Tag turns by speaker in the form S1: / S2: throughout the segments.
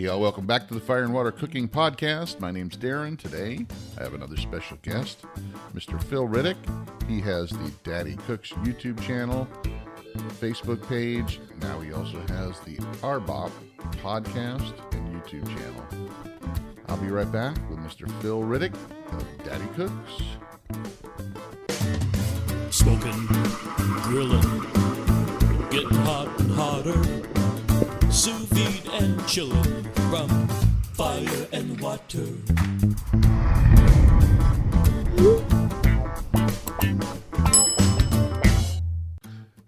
S1: Hey, all, welcome back to the Fire and Water Cooking Podcast. My name's Darren. Today, I have another special guest, Mr. Phil Riddick. He has the Daddy Cooks YouTube channel, Facebook page. Now he also has the RBOP podcast and YouTube channel. I'll be right back with Mr. Phil Riddick of Daddy Cooks.
S2: Smoking, grilling, getting hot and hotter, sous vide and chilling from fire and water.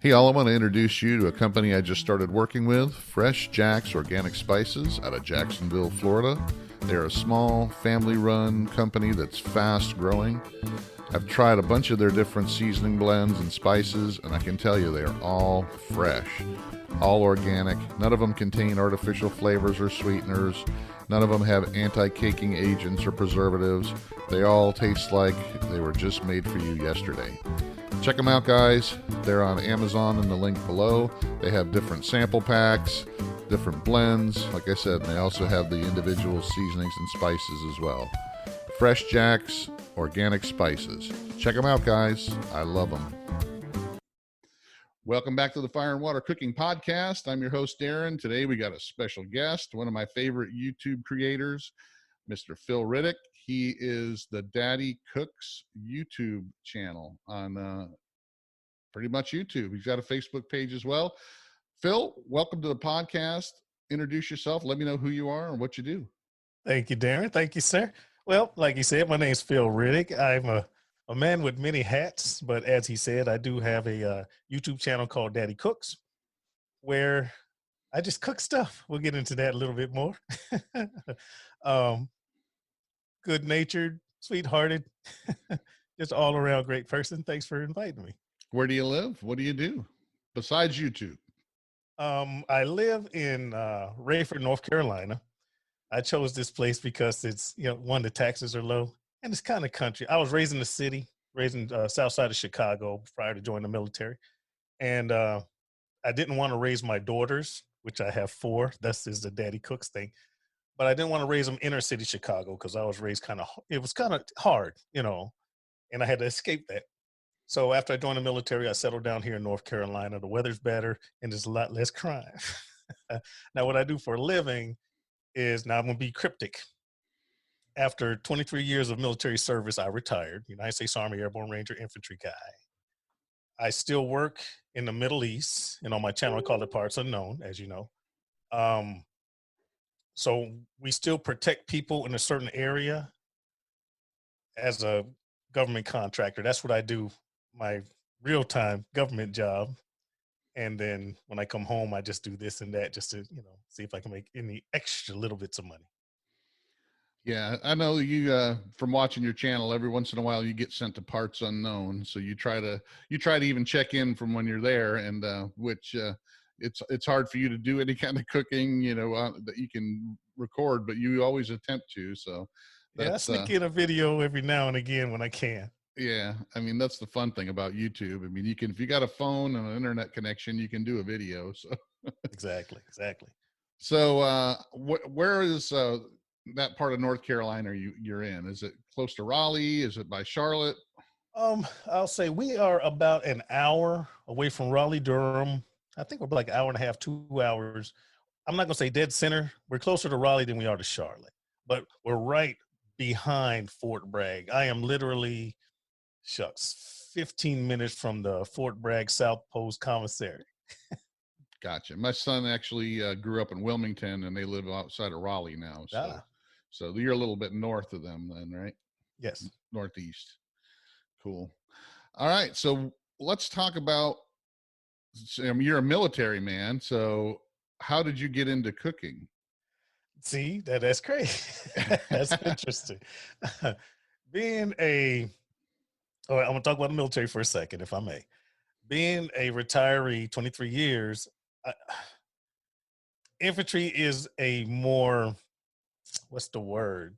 S1: Hey, all, I want to introduce you to a company I just started working with, Fresh Jack's Organic Spices out of Jacksonville, Florida. They're a small, family-run company that's fast-growing. I've tried a bunch of their different seasoning blends and spices, and I can tell you they are all fresh, all organic. None of them contain artificial flavors or sweeteners. None of them have anti-caking agents or preservatives. They all taste like they were just made for you yesterday. Check them out, guys. They're on Amazon in the link below. They have different sample packs, different blends. Like I said, they also have the individual seasonings and spices as well. Fresh Jack's Organic Spices. Check them out, guys. I love them. Welcome back to the Fire and Water Cooking Podcast. I'm your host, Darren. Today we got a special guest, one of my favorite YouTube creators, Mr. Phil Riddick. He is the Daddy Cooks YouTube channel on pretty much YouTube. He's got a Facebook page as well. Phil, welcome to the podcast. Introduce yourself. Let me know who you are and what you do.
S3: Thank you, Darren. Thank you, sir. Well, like you said, my name's Phil Riddick. I'm a man with many hats, but as he said, I do have a YouTube channel called Daddy Cooks, where I just cook stuff. We'll get into that a little bit more. Good-natured, sweet-hearted, just all-around great person. Thanks for inviting me.
S1: Where do you live? What do you do besides YouTube?
S3: I live in Rayford, North Carolina. I chose this place because it's, one, the taxes are low, and it's kind of country. I was raised in the city, raised in south side of Chicago prior to joining the military. And I didn't want to raise my daughters, which I have 4. This is the Daddy Cooks thing. But I didn't want to raise them inner city Chicago because I was raised it was kind of hard, and I had to escape that. So after I joined the military, I settled down here in North Carolina. The weather's better and there's a lot less crime. Now, what I do for a living is, now I'm going to be cryptic. After 23 years of military service, I retired, United States Army Airborne Ranger Infantry guy. I still work in the Middle East, and on my channel, I call it Parts Unknown, as you know. So we still protect people in a certain area as a government contractor. That's what I do, my real-time government job. And then when I come home, I just do this and that just to, see if I can make any extra little bits of money.
S1: Yeah, I know you from watching your channel. Every once in a while, you get sent to Parts Unknown, so you try to even check in from when you're there, and which it's hard for you to do any kind of cooking, that you can record, but you always attempt to. So
S3: I sneak in a video every now and again when I can.
S1: Yeah, I mean, that's the fun thing about YouTube. I mean, you can, if you got a phone and an internet connection, you can do a video. So
S3: Exactly.
S1: So where is that part of North Carolina you're in? Is it close to Raleigh? Is it by Charlotte?
S3: I'll say we are about an hour away from Raleigh, Durham. I think we're like an hour and a half, 2 hours. I'm not gonna say dead center. We're closer to Raleigh than we are to Charlotte, but we're right behind Fort Bragg. I am literally 15 minutes from the Fort Bragg South Post Commissary.
S1: Gotcha. My son actually grew up in Wilmington, and they live outside of Raleigh now. So you're a little bit north of them then, right?
S3: Yes.
S1: Northeast. Cool. All right. So let's talk about, you're a military man. So how did you get into cooking?
S3: See, that's crazy. That's interesting. I'm going to talk about the military for a second, if I may. Being a retiree, 23 years, infantry is a more, what's the word?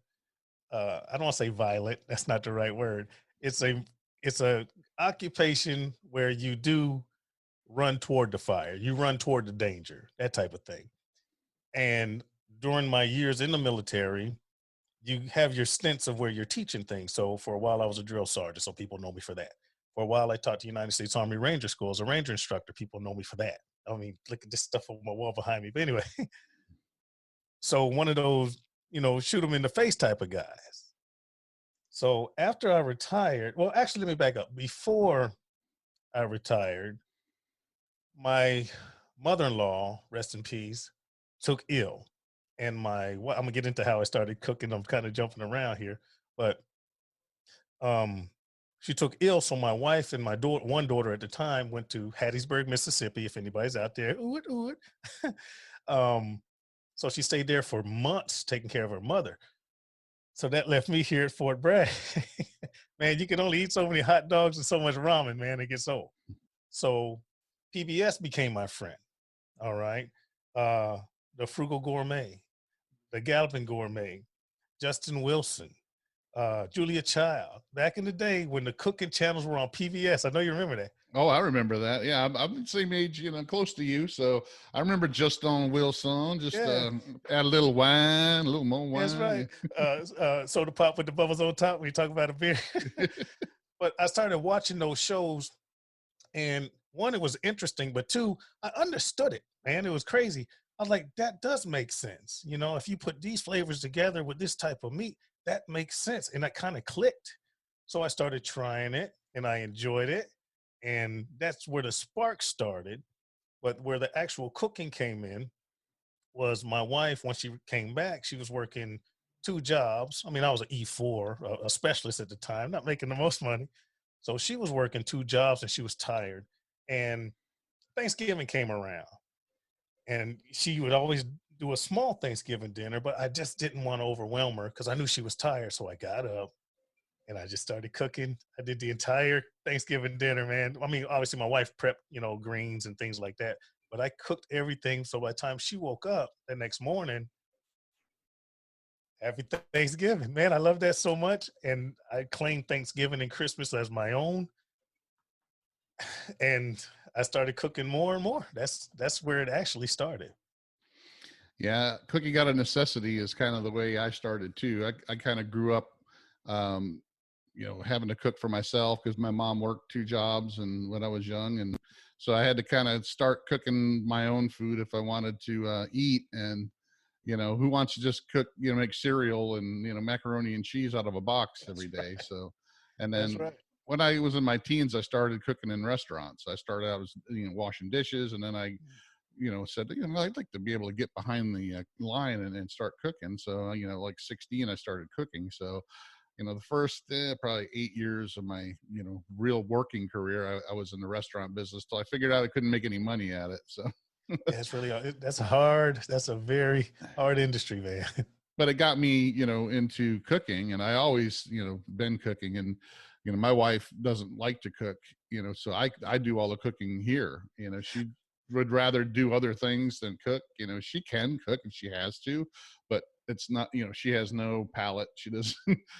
S3: I don't want to say violent. That's not the right word. It's a occupation where you do run toward the fire. You run toward the danger, that type of thing. And during my years in the military, you have your stints of where you're teaching things. So for a while, I was a drill sergeant, so people know me for that. For a while, I taught the United States Army Ranger School as a ranger instructor. People know me for that. I mean, look at this stuff on my wall behind me. But anyway, so one of those, shoot them in the face type of guys. So after I retired, well, actually, let me back up. Before I retired, my mother-in-law, rest in peace, took ill. And I'm gonna get into how I started cooking. I'm kind of jumping around here, but um, she took ill. So my wife and my one daughter at the time went to Hattiesburg, Mississippi. If anybody's out there, ooh it, ooh it. So she stayed there for months taking care of her mother. So that left me here at Fort Bragg. Man, you can only eat so many hot dogs and so much ramen, man. It gets old. So PBS became my friend. All right. The Frugal Gourmet, the Galloping Gourmet, Justin Wilson, Julia Child. Back in the day when the cooking channels were on PBS. I know you remember that.
S1: Oh, I remember that. Yeah, I'm the same age, close to you. So I remember just on Wilson, just
S3: Yeah.
S1: add a little wine, a little more wine.
S3: That's right. Soda pop with the bubbles on top when you talk about a beer. But I started watching those shows, and one, it was interesting, but two, I understood it, man. It was crazy. I was like, that does make sense. If you put these flavors together with this type of meat, that makes sense. And that kind of clicked. So I started trying it and I enjoyed it. And that's where the spark started. But where the actual cooking came in was my wife, when she came back, she was working 2 jobs. I mean, I was an E4, a specialist at the time, not making the most money. So she was working 2 jobs and she was tired. And Thanksgiving came around and she would always do a small Thanksgiving dinner, but I just didn't want to overwhelm her because I knew she was tired. So I got up and I just started cooking. I did the entire Thanksgiving dinner, man. I mean, obviously my wife prepped, greens and things like that, but I cooked everything. So by the time she woke up the next morning, happy Thanksgiving, man. I love that so much. And I claim Thanksgiving and Christmas as my own. And I started cooking more and more. That's where it actually started.
S1: Yeah, cooking out of necessity is kind of the way I started too. I kind of grew up, having to cook for myself because my mom worked 2 jobs and when I was young, and so I had to kind of start cooking my own food if I wanted to eat. And who wants to just cook, make cereal and macaroni and cheese out of a box every day? So, and then
S3: That's right.
S1: when I was in my teens, I started cooking in restaurants. I started out as washing dishes, and then I said, I'd like to be able to get behind the line and start cooking. So, like 16, I started cooking. So, the first probably 8 years of my, real working career, I was in the restaurant business till I figured out I couldn't make any money at it. So,
S3: Yeah, it's really, that's a very hard industry, man.
S1: but it got me, into cooking, and I always, been cooking. And, my wife doesn't like to cook, so I do all the cooking here. She would rather do other things than cook. She can cook if she has to, but it's not, she has no palate. She doesn't,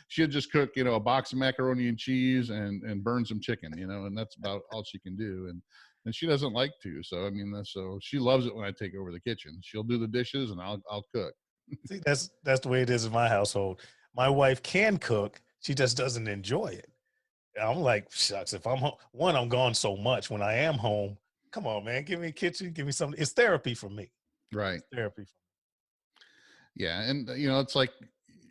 S1: she'll just cook, a box of macaroni and cheese and burn some chicken, and that's about all she can do. And she doesn't like to. So, I mean, so she loves it when I take over the kitchen. She'll do the dishes and I'll cook.
S3: See, that's the way it is in my household. My wife can cook. She just doesn't enjoy it. I'm like, shucks, if I'm home, one, I'm gone so much. When I am home, come on, man, give me a kitchen, give me something. It's therapy for me.
S1: Right.
S3: It's therapy for me.
S1: Yeah. And, it's like,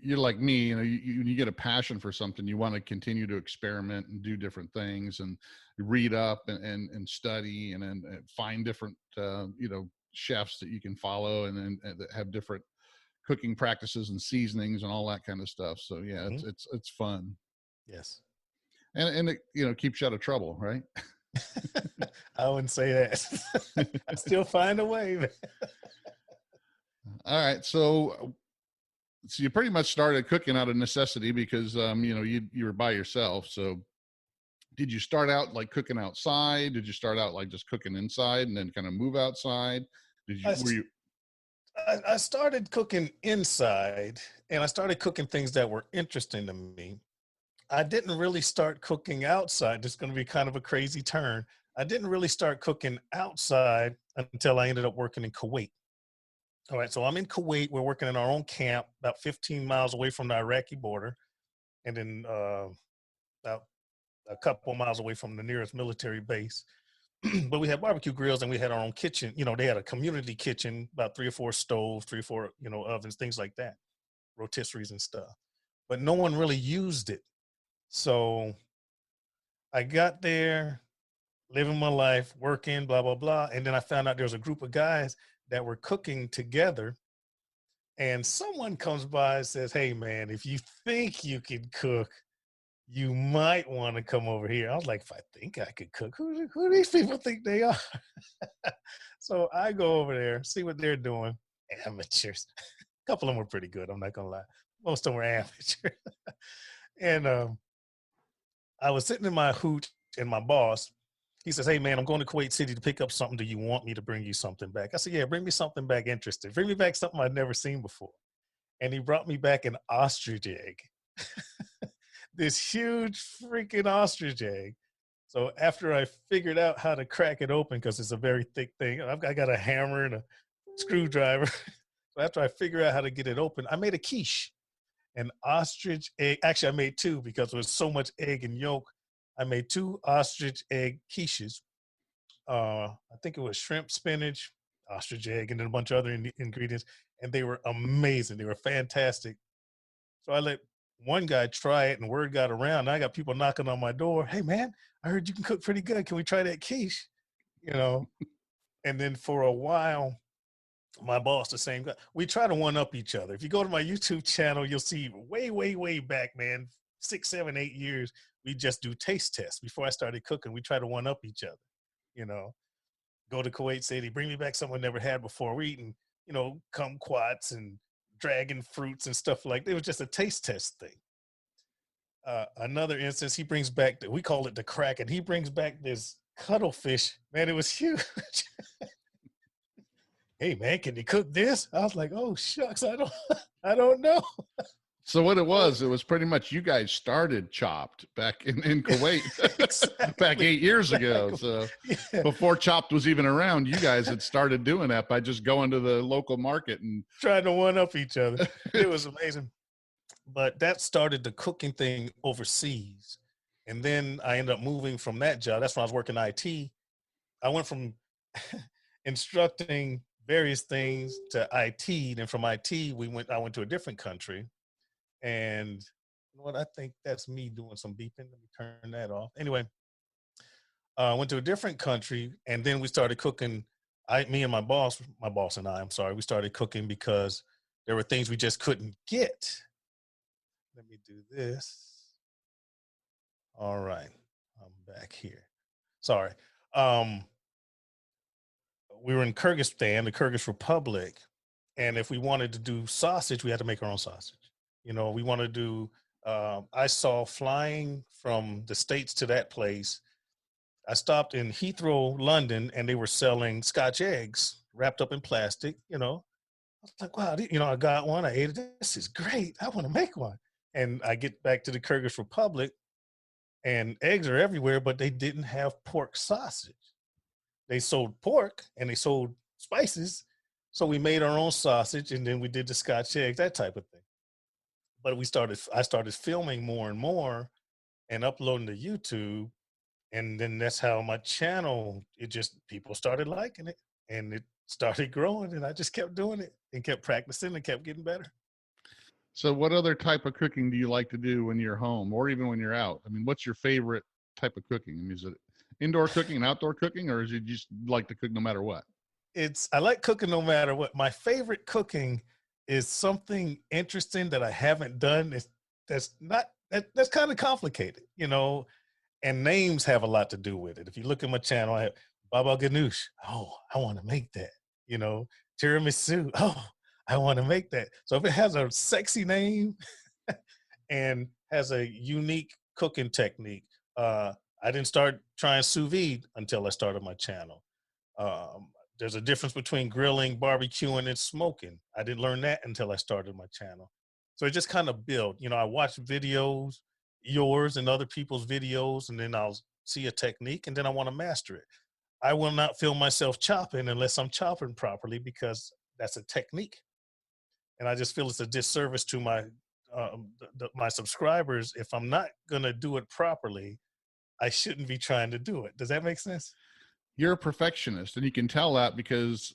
S1: you're like me, you get a passion for something, you want to continue to experiment and do different things and read up and study and find different, chefs that you can follow and that have different cooking practices and seasonings and all that kind of stuff. So yeah, it's fun.
S3: Yes.
S1: And it, keeps you out of trouble, right?
S3: I wouldn't say that. I still find a way, man.
S1: All right. So you pretty much started cooking out of necessity because, you were by yourself. So did you start out like cooking outside? Did you start out like just cooking inside and then kind of move outside?
S3: I started cooking inside, and I started cooking things that were interesting to me. I didn't really start cooking outside. This is going to be kind of a crazy turn. I didn't really start cooking outside until I ended up working in Kuwait. All right, so I'm in Kuwait. We're working in our own camp, about 15 miles away from the Iraqi border, and then about a couple miles away from the nearest military base. But we had barbecue grills, and we had our own kitchen. You know, they had a community kitchen, about 3 or 4 stoves, 3 or 4, ovens, things like that, rotisseries and stuff. But no one really used it. So I got there, living my life, working, blah, blah, blah. And then I found out there was a group of guys that were cooking together. And someone comes by and says, "Hey, man, if you think you can cook, you might want to come over here." I was like, "If I think I could cook, who do these people think they are?" So I go over there, see what they're doing. Amateurs. A couple of them were pretty good. I'm not going to lie. Most of them were amateurs. And I was sitting in my hoot, and my boss, he says, "Hey, man, I'm going to Kuwait City to pick up something. Do you want me to bring you something back?" I said, "Yeah, bring me something back interesting. Bring me back something I'd never seen before." And he brought me back an ostrich egg. This huge freaking ostrich egg. So after I figured out how to crack it open, because it's a very thick thing, I got a hammer and a screwdriver. So after I figured out how to get it open, I made a quiche, an ostrich egg. Actually, I made two because there was so much egg and yolk. I made 2 ostrich egg quiches. I think it was shrimp, spinach, ostrich egg, and then a bunch of other ingredients. And they were amazing. They were fantastic. So I let one guy try it, and word got around. I got people knocking on my door. "Hey, man, I heard you can cook pretty good. Can we try that quiche?" You know. And then for a while, my boss, the same guy, we try to one up each other. If you go to my YouTube channel, you'll see way, way, way back, man, 6, 7, 8 years, we just do taste tests. Before I started cooking, we try to one up each other. You know, go to Kuwait City, bring me back something I never had before. We're eating, kumquats and dragon fruits and stuff like that. It was just a taste test thing. Another instance, he brings back, we call it the Kraken. He brings back this cuttlefish. Man, it was huge. "Hey, man, can you cook this?" I was like, "Oh shucks, I don't know."
S1: So what it was pretty much you guys started Chopped back in Kuwait
S3: Exactly.
S1: back 8 years ago. So
S3: Yeah.
S1: before Chopped was even around, you guys had started doing that by just going to the local market and
S3: Trying to one up each other. It was amazing. But that started the cooking thing overseas. And then I ended up moving from that job. That's when I was working IT. I went from instructing various things to IT. Then from IT, I went to a different country. And you know what? I think that's me doing some beeping. Let me turn that off. Anyway, I went to a different country, and then we started cooking. Me and my boss and I, I'm sorry, we started cooking because there were things we just couldn't get. Let me do this. All right, I'm back here. Sorry. Um, we were in Kyrgyzstan, the Kyrgyz Republic, and if we wanted to do sausage, we had to make our own sausage. We want to do. I saw flying from the States to that place. I stopped in Heathrow, London, and they were selling Scotch eggs wrapped up in plastic. I was like, "Wow, I got one. I ate it. This is great. I want to make one." And I get back to the Kyrgyz Republic, and eggs are everywhere, but they didn't have pork sausage. They sold pork and they sold spices. So we made our own sausage, and then we did the Scotch eggs, that type of thing. But I started filming more and more and uploading to YouTube. And then that's how my channel, people started liking it, and it started growing, and I just kept doing it and kept practicing and kept getting better.
S1: so what other type of cooking do you like to do when you're home or even when you're out? I mean, what's your favorite type of cooking? I mean, is it indoor cooking and outdoor cooking, or is it just like to cook no matter what?
S3: I like cooking no matter what. My favorite cooking is something interesting that I haven't done. That's kind of complicated, and names have a lot to do with it. If you look at my channel, I have baba ganoush. Oh, I want to make that. Tiramisu. Oh, I want to make that. So if it has a sexy name and has a unique cooking technique, I didn't start trying sous vide until I started my channel. There's a difference between grilling, barbecuing, and smoking. I didn't learn that until I started my channel. So it just kind of built. I watch videos, yours and other people's videos, and then I'll see a technique, and then I want to master it. I will not film myself chopping unless I'm chopping properly, because that's a technique. And I just feel it's a disservice to my subscribers. If I'm not gonna do it properly, I shouldn't be trying to do it. Does that make sense?
S1: You're a perfectionist, and you can tell that because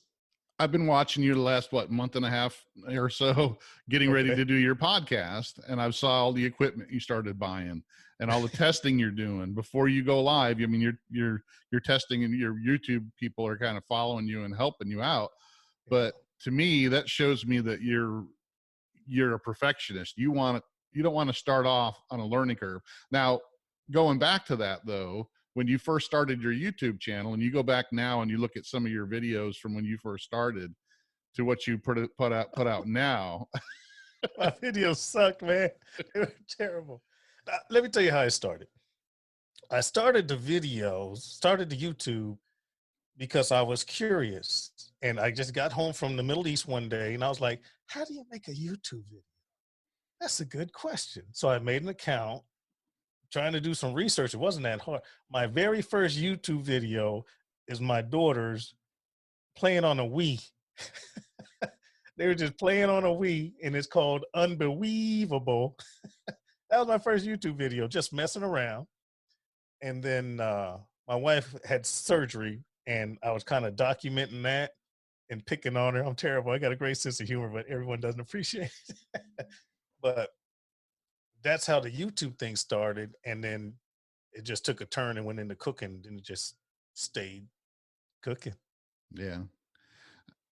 S1: I've been watching you the last month and a half or so, getting ready
S3: Okay.
S1: to do your podcast, and I saw all the equipment you started buying and all the testing you're doing before you go live. I mean, you're testing, and your YouTube people are kind of following you and helping you out. But to me, that shows me that you're a perfectionist. You don't want to start off on a learning curve. Now, going back to that though, when you first started your YouTube channel, and you go back now and you look at some of your videos from when you first started to what you put out now.
S3: My videos sucked, man. They were terrible. Let me tell you how I started. I started the YouTube because I was curious. And I just got home from the Middle East one day and I was like, how do you make a YouTube video? That's a good question. So I made an account, trying to do some research. It wasn't that hard. My very first YouTube video is my daughters playing on a Wii. They were just playing on a Wii, and it's called Unbelievable. That was my first YouTube video, just messing around. And then my wife had surgery, and I was kind of documenting that and picking on her. I'm terrible. I got a great sense of humor, but everyone doesn't appreciate it. But that's how the YouTube thing started. And then it just took a turn and went into cooking, and it just stayed cooking.
S1: Yeah.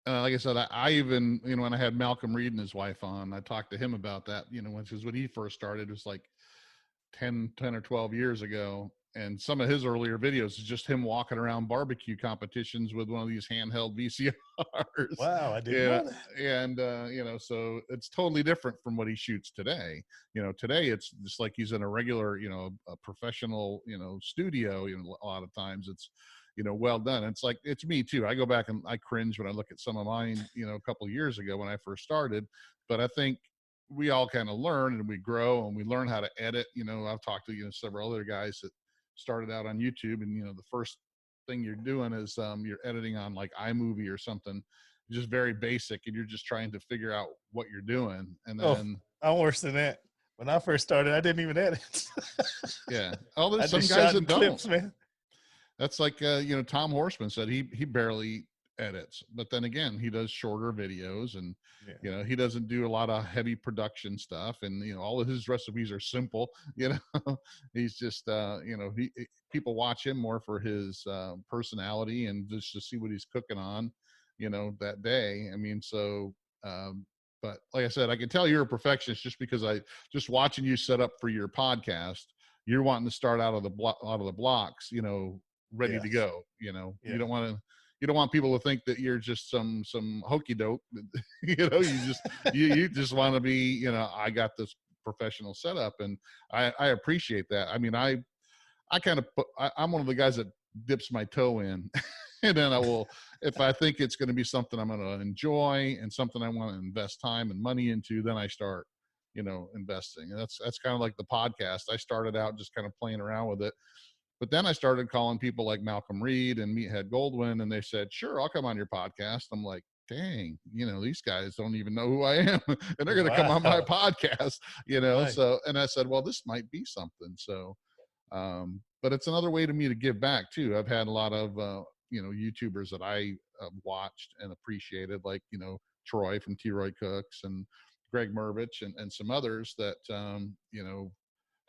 S1: Like I said, I even, when I had Malcolm Reed and his wife on, I talked to him about that, when he first started. It was like 10 or 12 years ago. And some of his earlier videos is just him walking around barbecue competitions with one of these handheld VCRs.
S3: Wow, I didn't know that.
S1: And, so it's totally different from what he shoots today. Today it's just like he's in a regular, a professional, studio. A lot of times it's, well done. It's me too. I go back and I cringe when I look at some of mine, a couple of years ago when I first started. But I think we all kind of learn and we grow and we learn how to edit. I've talked to, several other guys that started out on YouTube, and, the first thing you're doing is you're editing on like iMovie or something, just very basic. And you're just trying to figure out what you're doing. And then
S3: I'm worse than that. When I first started, I didn't even edit.
S1: Yeah. Oh, there's
S3: I
S1: some
S3: just
S1: guys
S3: shot
S1: that don't.
S3: clips, man.
S1: That's like, Tom Horseman said he barely edits, but then again, he does shorter videos, and, he doesn't do a lot of heavy production stuff. And, all of his recipes are simple, he's just, people watch him more for his personality and just to see what he's cooking on, that day. I mean, so, but like I said, I can tell you're a perfectionist just because just watching you set up for your podcast, you're wanting to start out of the blocks, ready to go. You don't want people to think that you're just some hokey doke. You just want to be, I got this professional setup, and I appreciate that. I mean, I kind of I'm one of the guys that dips my toe in, and then I will, if I think it's going to be something I'm going to enjoy and something I want to invest time and money into, then I start, investing. And that's kind of like the podcast. I started out just kind of playing around with it. But then I started calling people like Malcolm Reed and Meathead Goldwyn, and they said, sure, I'll come on your podcast. I'm like, dang, these guys don't even know who I am, and they're going to come on my podcast,
S3: Right.
S1: So, and I said, well, this might be something. So, but it's another way to me to give back too. I've had a lot of, YouTubers that I watched and appreciated, like, Troy from T-Roy Cooks and Greg Mervich and some others that,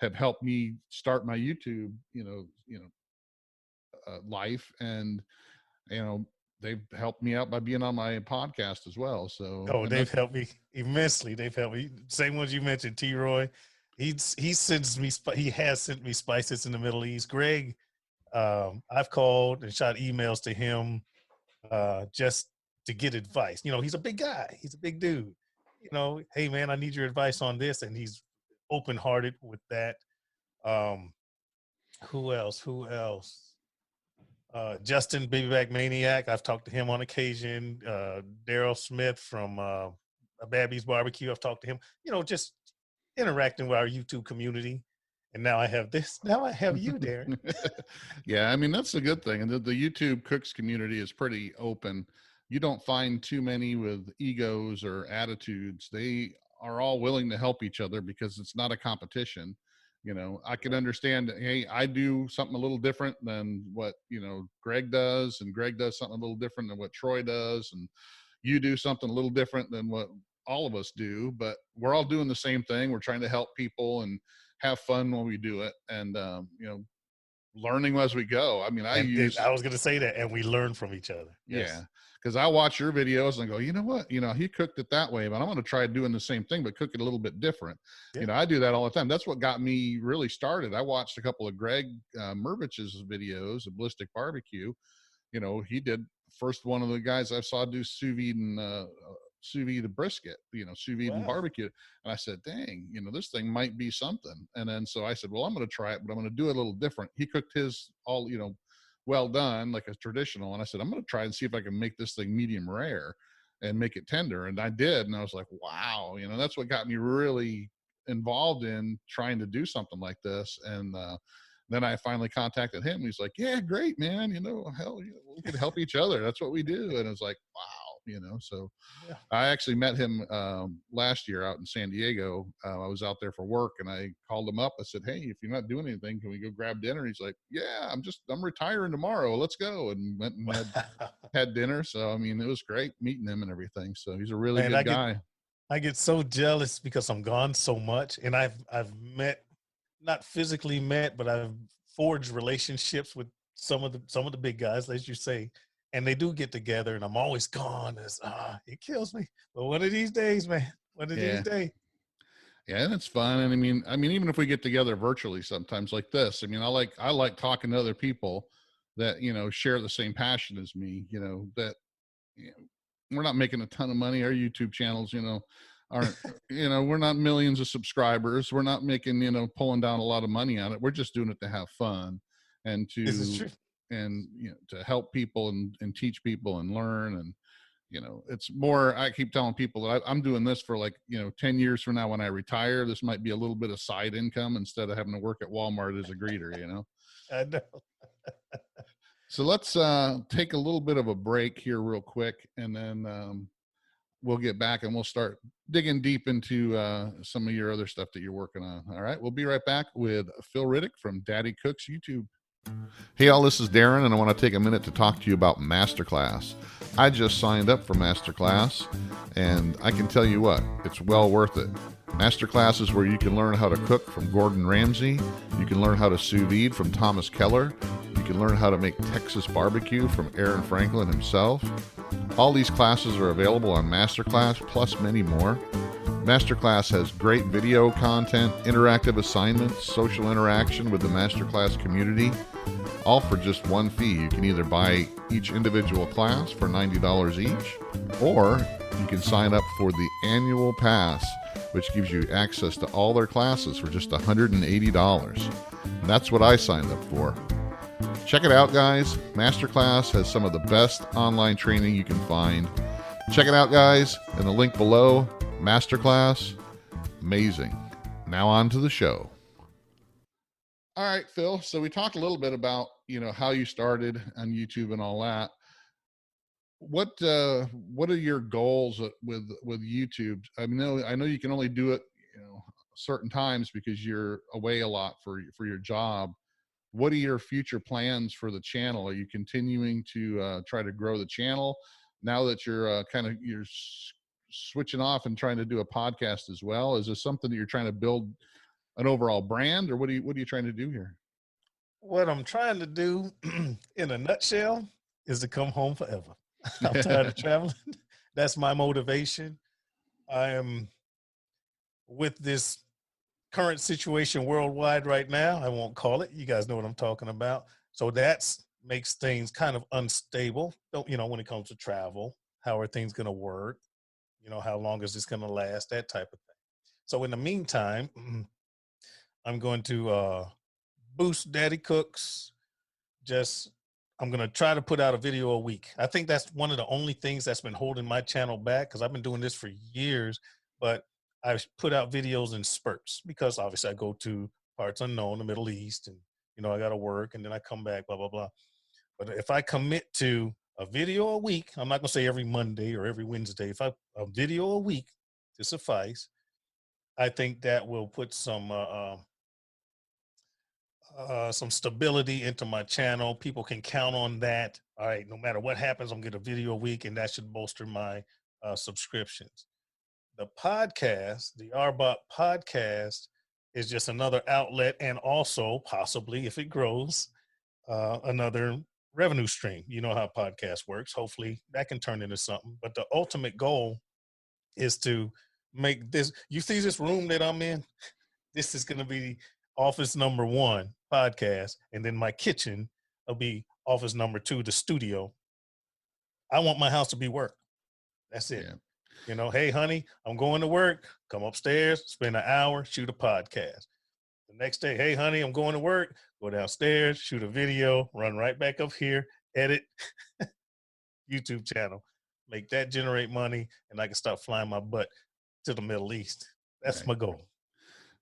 S1: have helped me start my YouTube, life. And, they've helped me out by being on my podcast as well. So,
S3: They've helped me immensely. They've helped me. Same ones you mentioned, T-Roy. He has sent me spices in the Middle East. Greg, I've called and shot emails to him just to get advice. He's a big guy. He's a big dude. Hey man, I need your advice on this, and he's open-hearted with that. Who else? Justin Babyback Maniac. I've talked to him on occasion. Daryl Smith from Babby's Barbecue. I've talked to him. Just interacting with our YouTube community. And now I have this. Now I have you, Darren.
S1: Yeah, I mean, that's a good thing. And the YouTube Cooks community is pretty open. you don't find too many with egos or attitudes. They are all willing to help each other because it's not a competition. You know, I can understand that, hey, I do something a little different than what, you know, Greg does, and Greg does something a little different than what Troy does, and you do something a little different than what all of us do, but we're all doing the same thing. We're trying to help people and have fun when we do it. And, you know, learning as we go. I mean,
S3: And I was going to say that, and we learn from each other. Yes.
S1: yeah, because I watch your videos and I go, you know what, you know, he cooked it that way, but I'm going to try doing the same thing, but cook it a little bit different.
S3: Yeah.
S1: You know, I do that all the time. That's what got me really started. I watched a couple of Greg Mervich's videos of Ballistic Barbecue. You know, he did first one of the guys I saw do sous vide and sous vide brisket, you know, sous vide and
S3: Wow.
S1: barbecue. And I said, dang, you know, this thing might be something. And then so I said, well, I'm going to try it, but I'm going to do it a little different. He cooked his all, you know, well done, like a traditional. And I said, I'm going to try and see if I can make this thing medium rare and make it tender. And I did. And I was like, wow, you know, that's what got me really involved in trying to do something like this. And then I finally contacted him. He's like, yeah, great, man. You know, hell, you know, we can help each other. That's what we do. And it's like, wow, you know, so
S3: Yeah.
S1: I actually met him last year out in San Diego. I was out there for work, and I called him up. I said, hey, if you're not doing anything, can we go grab dinner? He's like, yeah, I'm retiring tomorrow. Let's go. And went and had dinner. So, I mean, it was great meeting him and everything. So he's a really
S3: Man,
S1: good guy.
S3: I get so jealous because I'm gone so much, and I've met, not physically met, but I've forged relationships with some of the big guys, as you say, and they do get together, and I'm always gone. It kills me. But one of these days, man, one of these
S1: Yeah.
S3: days.
S1: Yeah, and it's fun. And I mean, even if we get together virtually sometimes like this, I mean, I like talking to other people that, you know, share the same passion as me, you know, that, you know, we're not making a ton of money. Our YouTube channels, you know, aren't, you know, we're not millions of subscribers. We're not making, you know, pulling down a lot of money on it. We're just doing it to have fun and
S3: This is true.
S1: and, you know, to help people and teach people and learn. And, you know, it's more, I keep telling people that I'm doing this for, like, you know, 10 years from now when I retire, this might be a little bit of side income instead of having to work at Walmart as a greeter, you know?
S3: I know.
S1: So let's take a little bit of a break here real quick, and then we'll get back and we'll start digging deep into some of your other stuff that you're working on. All right. We'll be right back with Phil Riddick from Daddy Cooks YouTube. Hey, all, this is Darren, and I want to take a minute to talk to you about Masterclass. I just signed up for Masterclass, and I can tell you what, it's well worth it. Masterclass is where you can learn how to cook from Gordon Ramsay. You can learn how to sous vide from Thomas Keller. You can learn how to make Texas barbecue from Aaron Franklin himself. All these classes are available on Masterclass, plus many more. Masterclass has great video content, interactive assignments, social interaction with the Masterclass community, all for just one fee. You can either buy each individual class for $90 each, or you can sign up for the annual pass, which gives you access to all their classes for just $180. And that's what I signed up for. Check it out, guys. Masterclass has some of the best online training you can find. Check it out, guys, in the link below. Masterclass, amazing. Now on to the show. All right, Phil. So we talked a little bit about, you know, how you started on YouTube and all that. What are your goals with YouTube? I know you can only do it, you know, certain times because you're away a lot for your job. What are your future plans for the channel? Are you continuing to try to grow the channel now that you're you're switching off and trying to do a podcast as well? Is this something that you're trying to build an overall brand, or what are you trying to do here?
S3: What I'm trying to do, in a nutshell, is to come home forever. I'm tired of traveling. That's my motivation. I am with this current situation worldwide right now. I won't call it. You guys know what I'm talking about. So that's makes things kind of unstable. You know, when it comes to travel, how are things going to work? You know, how long is this going to last? That type of thing. So in the meantime, I'm going to boost Daddy Cooks. I'm going to try to put out a video a week. I think that's one of the only things that's been holding my channel back, because I've been doing this for years, but I put out videos in spurts because obviously I go to parts unknown, the Middle East, and, you know, I got to work and then I come back, blah, blah, blah. But if I commit to a video a week. I'm not gonna say every Monday or every Wednesday. If a video a week to suffice, I think that will put some stability into my channel. People can count on that. All right, no matter what happens, I'm gonna get a video a week, and that should bolster my subscriptions. The podcast, the Arbot podcast, is just another outlet, and also possibly, if it grows, another revenue stream. You know how podcast works. Hopefully, that can turn into something. But the ultimate goal is to make this. You see this room that I'm in? This is going to be office number 1 podcast, and then my kitchen will be office number 2, the studio. I want my house to be work. That's it.
S1: Yeah.
S3: Hey, honey, I'm going to work. Come upstairs, spend an hour, shoot a podcast. The next day, hey, honey, I'm going to work. Go downstairs, shoot a video, run right back up here, edit, YouTube channel. Make that generate money, and I can start flying my butt to the Middle East. That's my goal.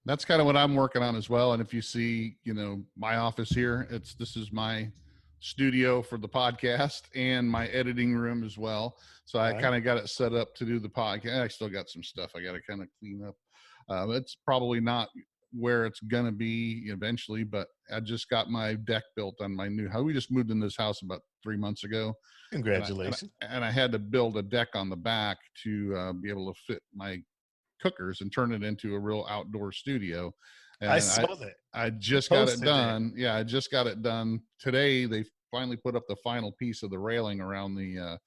S1: That's kind of what I'm working on as well. And if you see, my office here, this is my studio for the podcast and my editing room as well. So I kind of got it set up to do the podcast. I still got some stuff I got to kind of clean up. It's probably not where it's going to be eventually, but I just got my deck built on my new house. We just moved in this house about 3 months ago.
S3: Congratulations.
S1: And I had to build a deck on the back to be able to fit my cookers and turn it into a real outdoor studio. And
S3: I saw that.
S1: I just got it done. Yeah, I just got it done today. They finally put up the final piece of the railing around the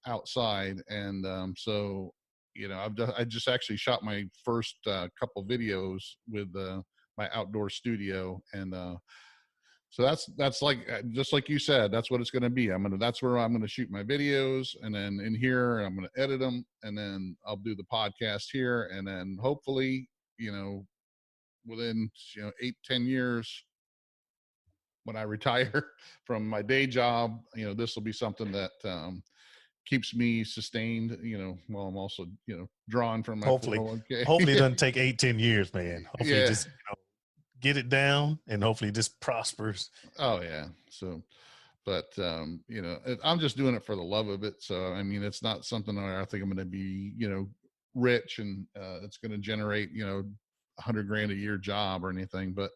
S1: outside, and so I just actually shot my first couple videos with my outdoor studio, and so that's like just like you said, that's what it's going to be. That's where I'm gonna shoot my videos, and then in here I'm gonna edit them, and then I'll do the podcast here, and then hopefully within 8-10 years when I retire from my day job, this will be something that keeps me sustained, while I'm also, drawing from my
S3: hopefully
S1: 401k.
S3: Hopefully it doesn't take 8-10 years, man. Hopefully just get it down, and hopefully this prospers.
S1: Oh yeah. So, but I'm just doing it for the love of it. So, it's not something that I think I'm going to be, rich and it's going to generate, $100,000 a year job or anything, but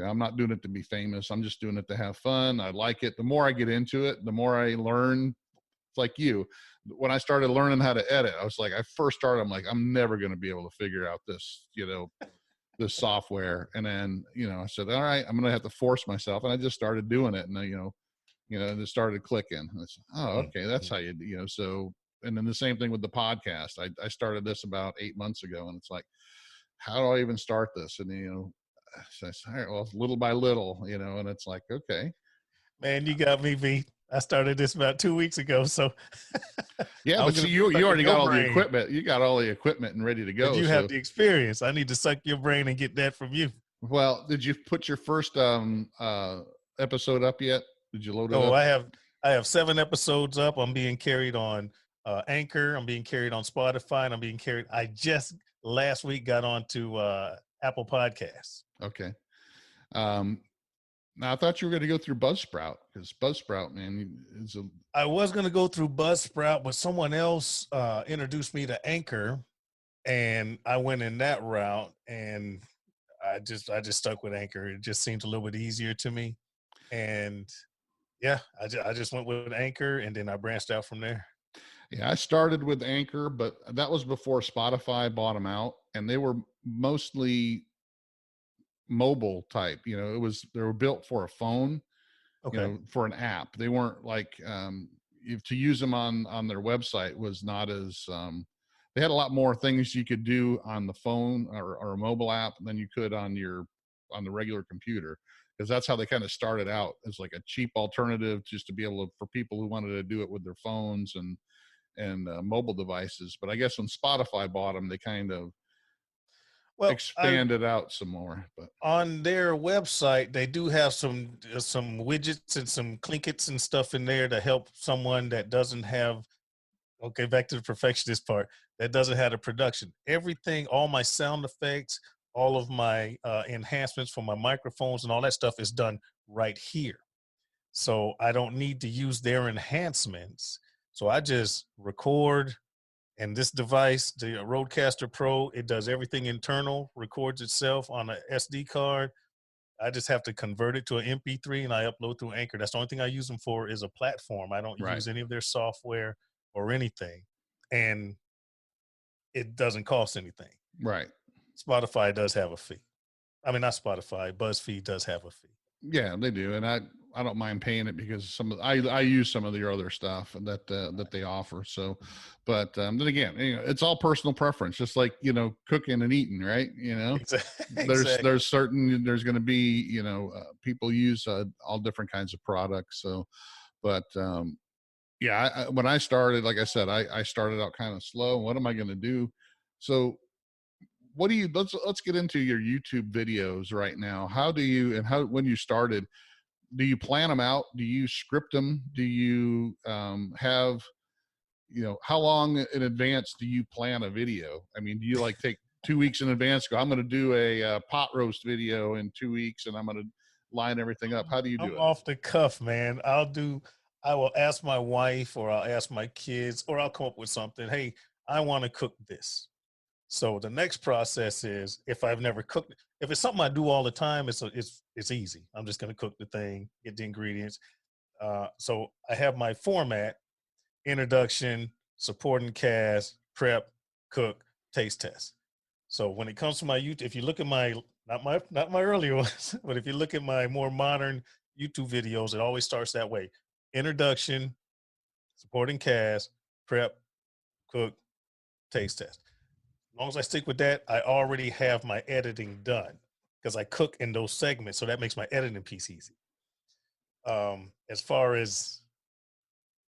S1: I'm not doing it to be famous. I'm just doing it to have fun. I like it. The more I get into it, the more I learn. It's like you. When I started learning how to edit, I first started, I'm like, I'm never going to be able to figure out this, this software. And then, I said, all right, I'm going to have to force myself. And I just started doing it. And and it started clicking. And I said, oh, okay, that's how so, and then the same thing with the podcast. I started this about 8 months ago, and it's like, how do I even start this? And, so I said, all right, well, little by little, and it's like, okay.
S3: Man, you got me beat. I started this about 2 weeks ago. So
S1: yeah, but see, you already got all the equipment. You got all the equipment and ready to go.
S3: But you have the experience. I need to suck your brain and get that from you.
S1: Well, did you put your first episode up yet? Did you load it up?
S3: Oh, I have 7 episodes up. I'm being carried on Anchor. I'm being carried on Spotify, and I'm being carried. I just last week got onto Apple Podcasts.
S1: Okay. Now I thought you were going to go through Buzzsprout, because Buzzsprout, man,
S3: I was going to go through Buzzsprout, but someone else introduced me to Anchor, and I went in that route, and I just stuck with Anchor. It just seems a little bit easier to me, and yeah, I just went with Anchor, and then I branched out from there.
S1: Yeah, I started with Anchor, but that was before Spotify bought them out, and they were mostly mobile type. They were built for a phone, for an app. They weren't like to use them on their website was not as they had a lot more things you could do on the phone or a mobile app than you could on the regular computer, because that's how they kind of started out, as like a cheap alternative just to be able to, for people who wanted to do it with their phones and mobile devices. But I guess when Spotify bought them, they kind of expanded out some more. But
S3: on their website, they do have some widgets and some clinkets and stuff in there to help someone that doesn't have. Okay, back to the perfectionist part. That doesn't have the production. Everything, all my sound effects, all of my enhancements for my microphones and all that stuff is done right here. So I don't need to use their enhancements. So I just record, and this device, the Rodecaster Pro, it does everything internal, records itself on a SD card. I just have to convert it to an MP3 and I upload through Anchor. That's the only thing I use them for, is a platform. I don't
S1: Right.
S3: use any of their software or anything. And it doesn't cost anything.
S1: Right.
S3: Spotify does have a fee. I mean, not Spotify, BuzzFeed does have a fee.
S1: Yeah, they do, and I don't mind paying it because I use some of their other stuff that they offer. So, but then again, it's all personal preference, just like cooking and eating, right?
S3: Exactly.
S1: There's going to be people use all different kinds of products. So, but yeah, when I started, like I said, I started out kind of slow. What am I going to do? So what do you let's get into your YouTube videos right now. How do you, and how, when you started, do you plan them out? Do you script them? Do you have, how long in advance do you plan a video? I mean, do you like take 2 weeks in advance, go, I'm going to do a pot roast video in 2 weeks and I'm going to line everything up? How do you do
S3: I'm
S1: it?
S3: off the cuff, man. I will ask my wife, or I'll ask my kids, or I'll come up with something. Hey, I want to cook this. So the next process is, if I've never cooked, if it's something I do all the time, it's easy. I'm just going to cook the thing, get the ingredients. So I have my format: introduction, supporting cast, prep, cook, taste test. So when it comes to my YouTube, if you look at my not my earlier ones, but if you look at my more modern YouTube videos, it always starts that way: introduction, supporting cast, prep, cook, taste test. As long as I stick with that, I already have my editing done, because I cook in those segments. So that makes my editing piece easy. As far as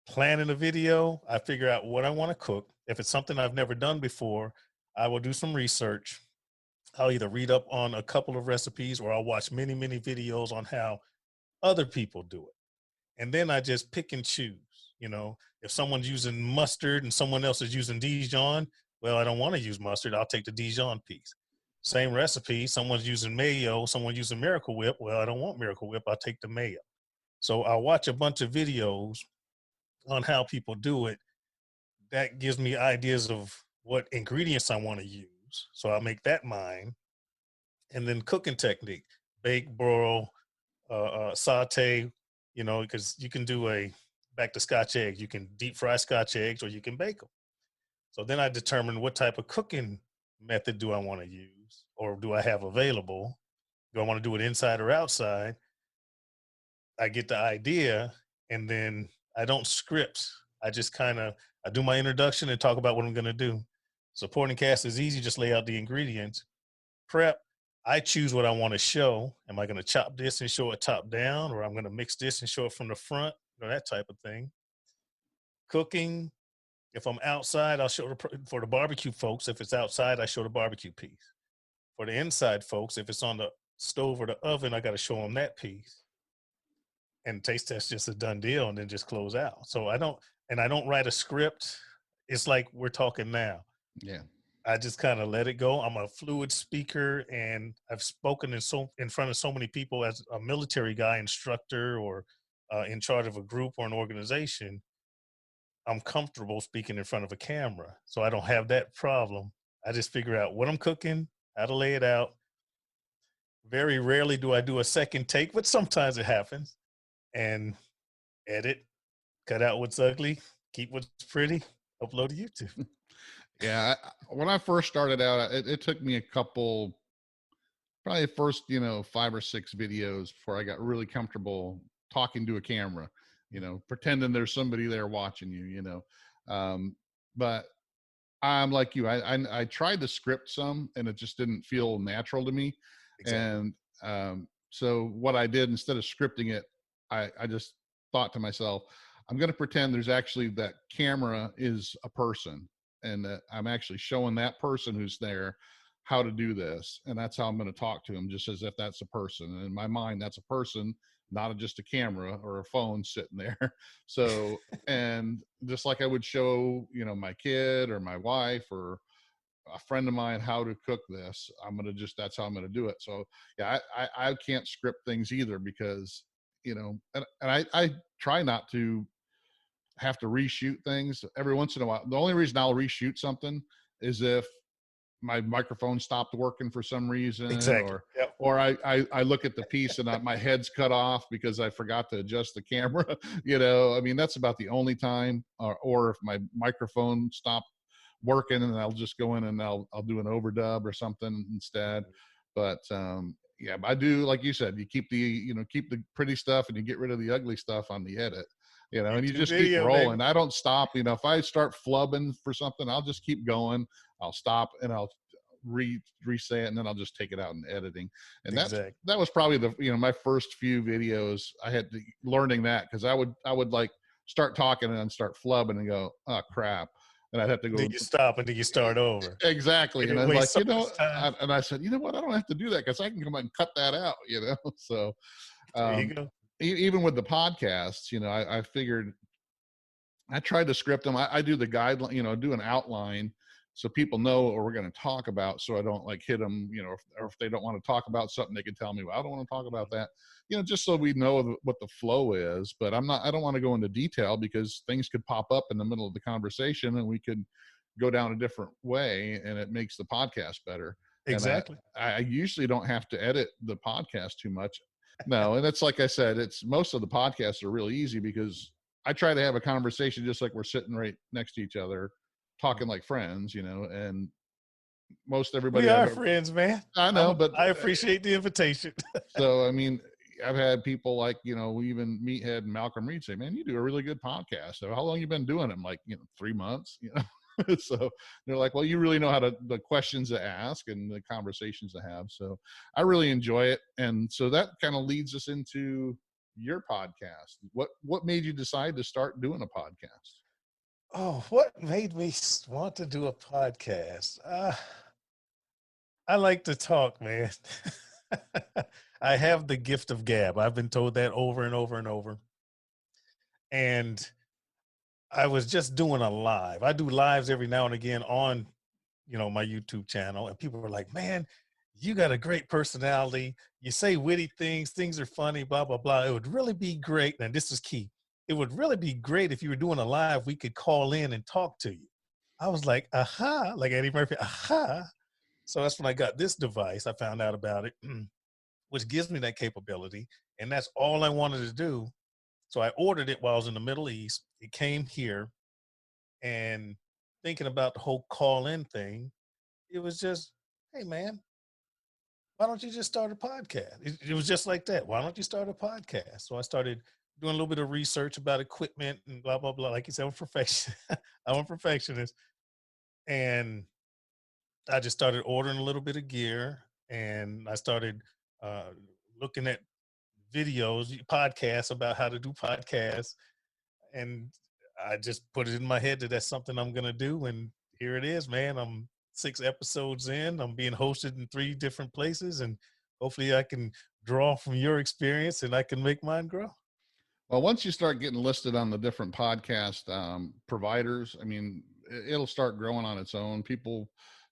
S3: planning a video, I figure out what I want to cook. If it's something I've never done before, I will do some research. I'll either read up on a couple of recipes, or I'll watch many, many videos on how other people do it. And then I just pick and choose. If someone's using mustard and someone else is using Dijon, well, I don't want to use mustard. I'll take the Dijon piece. Same recipe, someone's using mayo, someone using Miracle Whip. Well, I don't want Miracle Whip. I'll take the mayo. So I'll watch a bunch of videos on how people do it. That gives me ideas of what ingredients I want to use. So I'll make that mine. And then cooking technique: bake, broil, saute, because you can do back to Scotch eggs. You can deep fry Scotch eggs, or you can bake them. So then I determine what type of cooking method do I want to use, or do I have available? Do I want to do it inside or outside? I get the idea, and then I don't script. I just I do my introduction and talk about what I'm going to do. Supporting cast is easy. Just lay out the ingredients. Prep, I choose what I want to show. Am I going to chop this and show it top down, or I'm going to mix this and show it from the front, that type of thing. Cooking, if I'm outside, I'll show for the barbecue folks. If it's outside, I show the barbecue piece. For the inside folks, if it's on the stove or the oven, I got to show them that piece. And taste test just a done deal, and then just close out. So I don't write a script. It's like we're talking now.
S1: Yeah.
S3: I just kind of let it go. I'm a fluid speaker, and I've spoken in front of so many people as a military guy, instructor, or in charge of a group or an organization. I'm comfortable speaking in front of a camera, so I don't have that problem. I just figure out what I'm cooking, how to lay it out. Very rarely do I do a second take, but sometimes it happens. And edit, cut out what's ugly, keep what's pretty, upload to YouTube.
S1: Yeah. When I first started out, it took me a couple, probably the first, 5 or 6 videos before I got really comfortable talking to a camera, pretending there's somebody there watching you. But I'm like you. I tried to script some, and it just didn't feel natural to me. Exactly. And so what I did, instead of scripting it, I just thought to myself, I'm going to pretend there's actually, that camera is a person, and that I'm actually showing that person who's there how to do this. And that's how I'm going to talk to them, just as if that's a person. And in my mind, that's a person, not just a camera or a phone sitting there. So, and just like I would show, my kid or my wife or a friend of mine how to cook this, that's how I'm going to do it. So yeah, I can't script things either, because I try not to have to reshoot things every once in a while. The only reason I'll reshoot something is if my microphone stopped working for some reason,
S3: Exactly.
S1: or
S3: Yep.
S1: I look at the piece and my head's cut off because I forgot to adjust the camera. I mean, that's about the only time. Or if my microphone stopped working, and I'll just go in and I'll do an overdub or something instead. But yeah, I do, like you said, you keep the pretty stuff and you get rid of the ugly stuff on the edit. And you
S3: YouTube
S1: just keep
S3: video,
S1: rolling.
S3: baby.
S1: I don't stop. If I start flubbing for something, I'll just keep going. I'll stop and I'll re-say it, and then I'll just take it out in editing. And
S3: Exactly.
S1: that was probably my first few videos. I had to learning that, because I would like start talking and then start flubbing and go, oh crap, and I'd have to go.
S3: Then you stop and then you start over.
S1: Exactly. And
S3: it
S1: I'm like,
S3: wastes so much time.
S1: and I said, you know what? I don't have to do that, because I can come out and cut that out. So
S3: There you go.
S1: even with the podcasts, I figured I tried to script them. I do the guideline, do an outline so people know what we're going to talk about. So I don't like hit them, or if they don't want to talk about something, they can tell me, well, I don't want to talk about that, just so we know what the flow is. But I don't want to go into detail, because things could pop up in the middle of the conversation and we could go down a different way, and it makes the podcast better.
S3: Exactly.
S1: And I usually don't have to edit the podcast too much. No. And it's like I said, most of the podcasts are really easy, because I try to have a conversation just like we're sitting right next to each other, talking like friends, and most everybody.
S3: We are friends, man.
S1: I know, but
S3: I appreciate the invitation.
S1: So, I mean, I've had people like, even Meathead and Malcolm Reed say, man, you do a really good podcast. So how long you been doing it? I'm like, 3 months, So they're like, well, you really know the questions to ask and the conversations to have. So I really enjoy it. And so that kind of leads us into your podcast. What made you decide to start doing a podcast?
S3: Oh, what made me want to do a podcast? I like to talk, man. I have the gift of gab. I've been told that over and over and over. And I was just doing a live. I do lives every now and again on, my YouTube channel. And people were like, man, you got a great personality. You say witty things. Things are funny, blah, blah, blah. It would really be great. And this is key. It would really be great if you were doing a live, we could call in and talk to you. I was like, aha, like Eddie Murphy, aha. So that's when I got this device. I found out about it, which gives me that capability. And that's all I wanted to do. So I ordered it while I was in the Middle East. It came here, and thinking about the whole call-in thing, it was just, hey, man, why don't you just start a podcast? It was just like that. Why don't you start a podcast? So I started doing a little bit of research about equipment and blah, blah, blah. Like you said, I'm a perfectionist. And I just started ordering a little bit of gear, and I started looking at videos, podcasts about how to do podcasts. And I just put it in my head that that's something I'm going to do. And here it is, man. I'm 6 episodes in. I'm being hosted in 3 different places, and hopefully I can draw from your experience and I can make mine grow.
S1: Well, once you start getting listed on the different podcast providers, I mean, it'll start growing on its own. People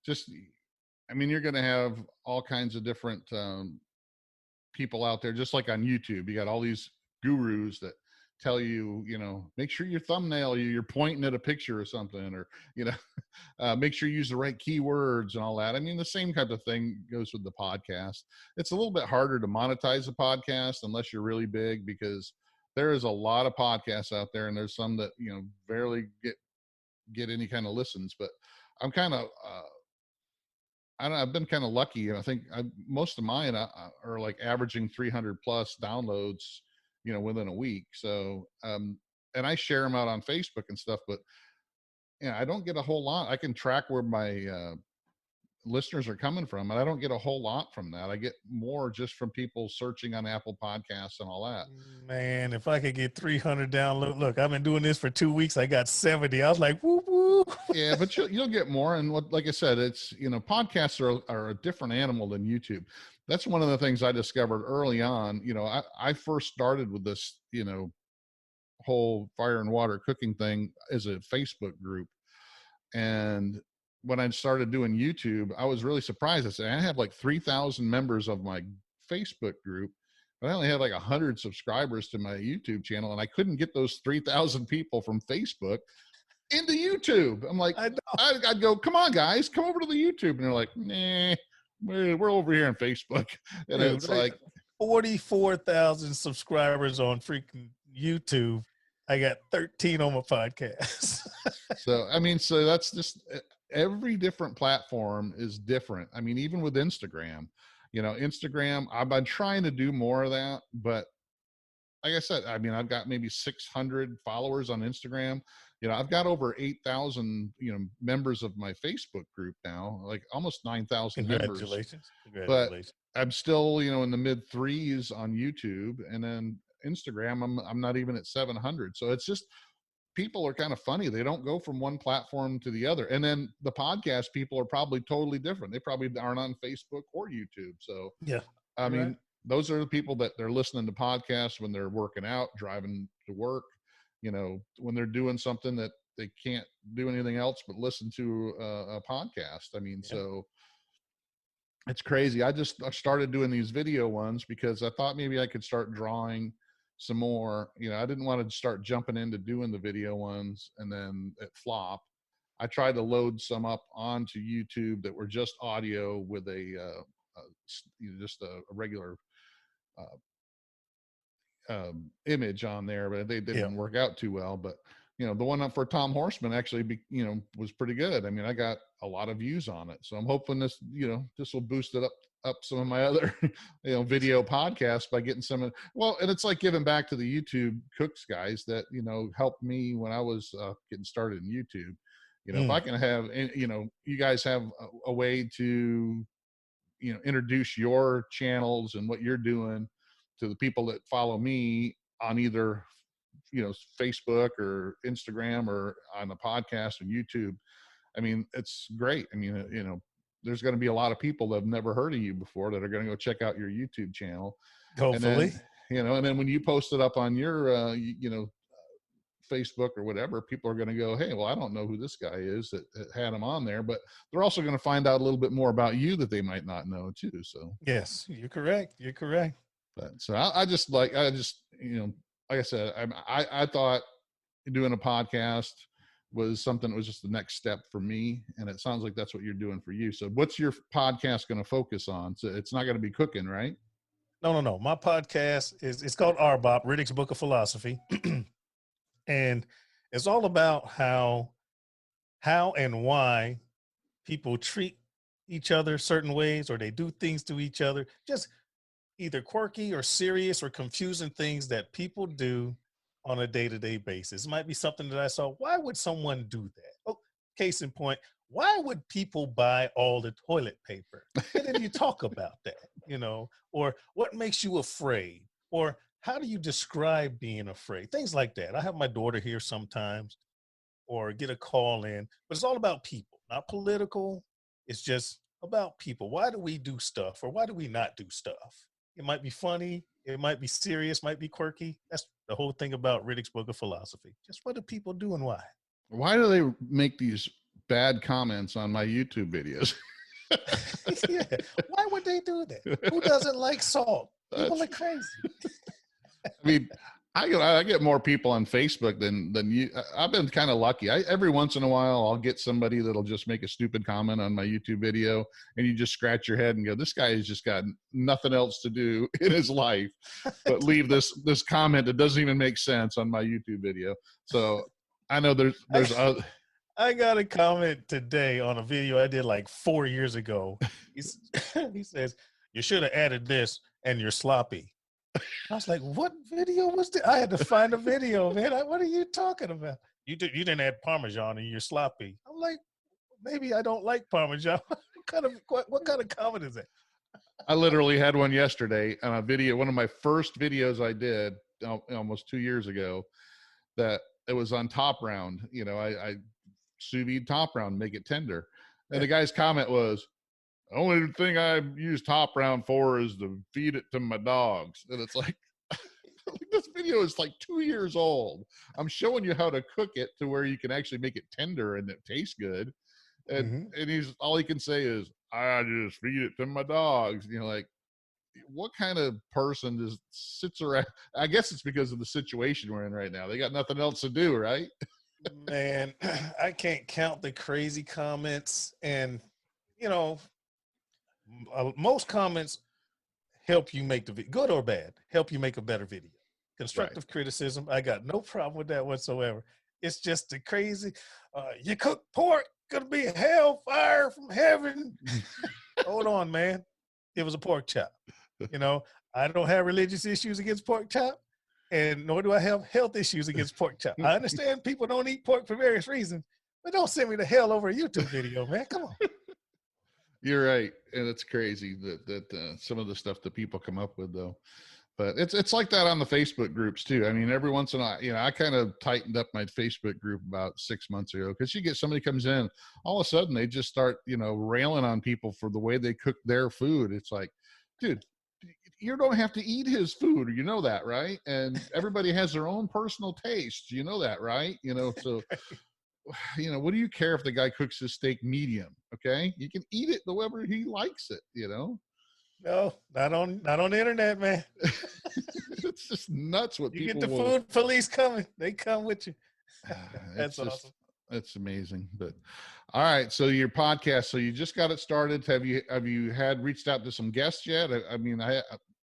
S1: you're going to have all kinds of different people out there, just like on YouTube. You got all these gurus that tell you, make sure your thumbnail, you're pointing at a picture or something, or, make sure you use the right keywords and all that. I mean, the same type of thing goes with the podcast. It's a little bit harder to monetize a podcast unless you're really big, because there is a lot of podcasts out there, and there's some that, barely get any kind of listens. But I'm kind of, I've been kind of lucky. I think most of mine are like averaging 300 plus downloads, within a week. So, and I share them out on Facebook and stuff, but I don't get a whole lot. I can track where my listeners are coming from, and I don't get a whole lot from that. I get more just from people searching on Apple Podcasts and all that.
S3: Man, if I could get 300 downloads, look, I've been doing this for 2 weeks. I got 70. I was like, woo woo.
S1: Yeah, but you'll get more. And like I said, it's, podcasts are a different animal than YouTube. That's one of the things I discovered early on. I first started with this, whole fire and water cooking thing as a Facebook group. And when I started doing YouTube, I was really surprised. I said, I have like 3,000 members of my Facebook group, but I only had like 100 subscribers to my YouTube channel, and I couldn't get those 3,000 people from Facebook into YouTube. I'm like,
S3: I know.
S1: I'd go, come on, guys, come over to the YouTube. And they're like, nah, we're over here on Facebook. And
S3: Dude,
S1: it's like
S3: 44,000 subscribers on freaking YouTube. I got 13 on my podcast.
S1: so I mean, so that's just every different platform is different. I mean, even with Instagram, Instagram, I've been trying to do more of that, but like I said, I mean, I've got maybe 600 followers on Instagram. I've got over 8,000, members of my Facebook group now, like almost 9,000 members. But I'm still, in the mid threes on YouTube, and then Instagram, I'm not even at 700. So it's just, people are kind of funny. They don't go from one platform to the other. And then the podcast people are probably totally different. They probably aren't on Facebook or YouTube. So
S3: yeah,
S1: I mean, those are the people that they're listening to podcasts when they're working out, driving to work, when they're doing something that they can't do anything else but listen to a podcast. I mean, so it's crazy. I started doing these video ones because I thought maybe I could start drawing some more. I didn't want to start jumping into doing the video ones and then it flop. I tried to load some up onto YouTube that were just audio with just a regular image on there, but they didn't work out too well. But the one up for Tom Horseman actually was pretty good. I mean, I got a lot of views on it, so I'm hoping this will boost it up some of my other video podcasts by getting some and it's like giving back to the YouTube cooks guys that helped me when I was getting started in YouTube. If I can have you guys have a way to introduce your channels and what you're doing to the people that follow me on either Facebook or Instagram or on the podcast and YouTube. I mean, it's great. I mean, there's going to be a lot of people that have never heard of you before that are going to go check out your YouTube channel.
S3: Hopefully.
S1: And then, and then when you post it up on your Facebook or whatever, people are going to go, hey, well, I don't know who this guy is that had him on there, but they're also going to find out a little bit more about you that they might not know too. So
S3: yes, you're correct. You're correct.
S1: But so I just like I said, I thought doing a podcast was something that was just the next step for me, and it sounds like that's what you're doing for you. So what's your podcast going to focus on? So it's not going to be cooking, right?
S3: No. My podcast it's called RBOP, Riddick's Book of Philosophy. And it's all about how and why people treat each other certain ways, or they do things to each other, just either quirky or serious or confusing things that people do on a day-to-day basis. It might be something that I saw. Why would someone do that? Oh, case in point, why would people buy all the toilet paper? And then you talk about that, or what makes you afraid, or how do you describe being afraid? Things like that. I have my daughter here sometimes, or get a call in, but it's all about people, not political. It's just about people. Why do we do stuff, or why do we not do stuff? It might be funny. It might be serious, might be quirky. That's the whole thing about Riddick's Book of Philosophy. Just what do people do and why?
S1: Why do they make these bad comments on my YouTube videos?
S3: Yeah. Why would they do that? Who doesn't like salt? People are crazy.
S1: I mean, I get more people on Facebook than you. I've been kind of lucky. Every once in a while, I'll get somebody that'll just make a stupid comment on my YouTube video, and you just scratch your head and go, "This guy has just got nothing else to do in his life but leave this comment that doesn't even make sense on my YouTube video." So I know there's
S3: I got a comment today on a video I did like 4 years ago. He says, "You should have added this, and you're sloppy." I was like, what video was that? I had to find a video, man. What are you talking about? You didn't add Parmesan and you're sloppy. I'm like, maybe I don't like Parmesan. What kind of comment is that?
S1: I literally had one yesterday on a video, one of my first videos I did almost 2 years ago, that it was on top round. I sous vide top round, make it tender. And the guy's comment was, "The only thing I use top round for is to feed it to my dogs." And it's like, this video is like 2 years old. I'm showing you how to cook it to where you can actually make it tender and it tastes good. And all he can say is, "I just feed it to my dogs." Like, what kind of person just sits around? I guess it's because of the situation we're in right now. They got nothing else to do, right?
S3: Man, I can't count the crazy comments, and you know, most comments help you make the video, good or bad, help you make a better video. Constructive criticism, I got no problem with that whatsoever. It's just the crazy, you cook pork, gonna be hellfire from heaven. Hold on, man. It was a pork chop. You know, I don't have religious issues against pork chop, and nor do I have health issues against pork chop. I understand people don't eat pork for various reasons, but don't send me to hell over a YouTube video, man. Come on.
S1: You're right, and it's crazy that some of the stuff that people come up with, though. But it's like that on the Facebook groups too. I mean, every once in a while, you know, I kind of tightened up my Facebook group about 6 months ago, because you get somebody comes in, all of a sudden they just start, you know, railing on people for the way they cook their food. It's like, dude, you don't have to eat his food, you know that, right? And everybody has their own personal taste, you know that, right? You know, so you know, what do you care if the guy cooks his steak medium? Okay, you can eat it however he likes it, you know.
S3: No, not on the internet, man.
S1: It's just nuts what
S3: You
S1: people
S3: get the
S1: will.
S3: food police coming. They come with you. That's awesome.
S1: It's amazing. But all right, so your podcast, so you just got it started. Have you had reached out to some guests yet? I mean,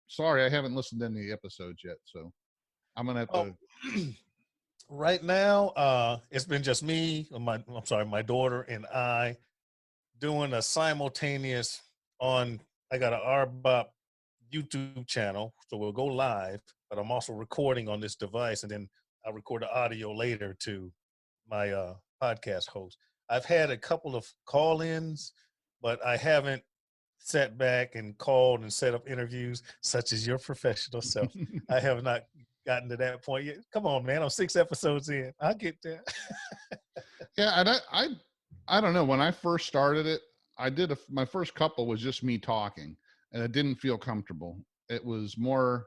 S1: sorry, I haven't listened to any of the episodes yet, so I'm gonna have to.
S3: Right now, it's been just me, my daughter and I doing a simultaneous on. I got an RBOP YouTube channel, so we'll go live, but I'm also recording on this device, and then I'll record the audio later to my podcast host. I've had a couple of call-ins, but I haven't sat back and called and set up interviews such as your professional self. I have not gotten to that point yet. Come on, man. I'm 6 episodes in. I'll get there.
S1: Yeah, and I don't know. When I first started it, my first couple was just me talking, and it didn't feel comfortable. It was more,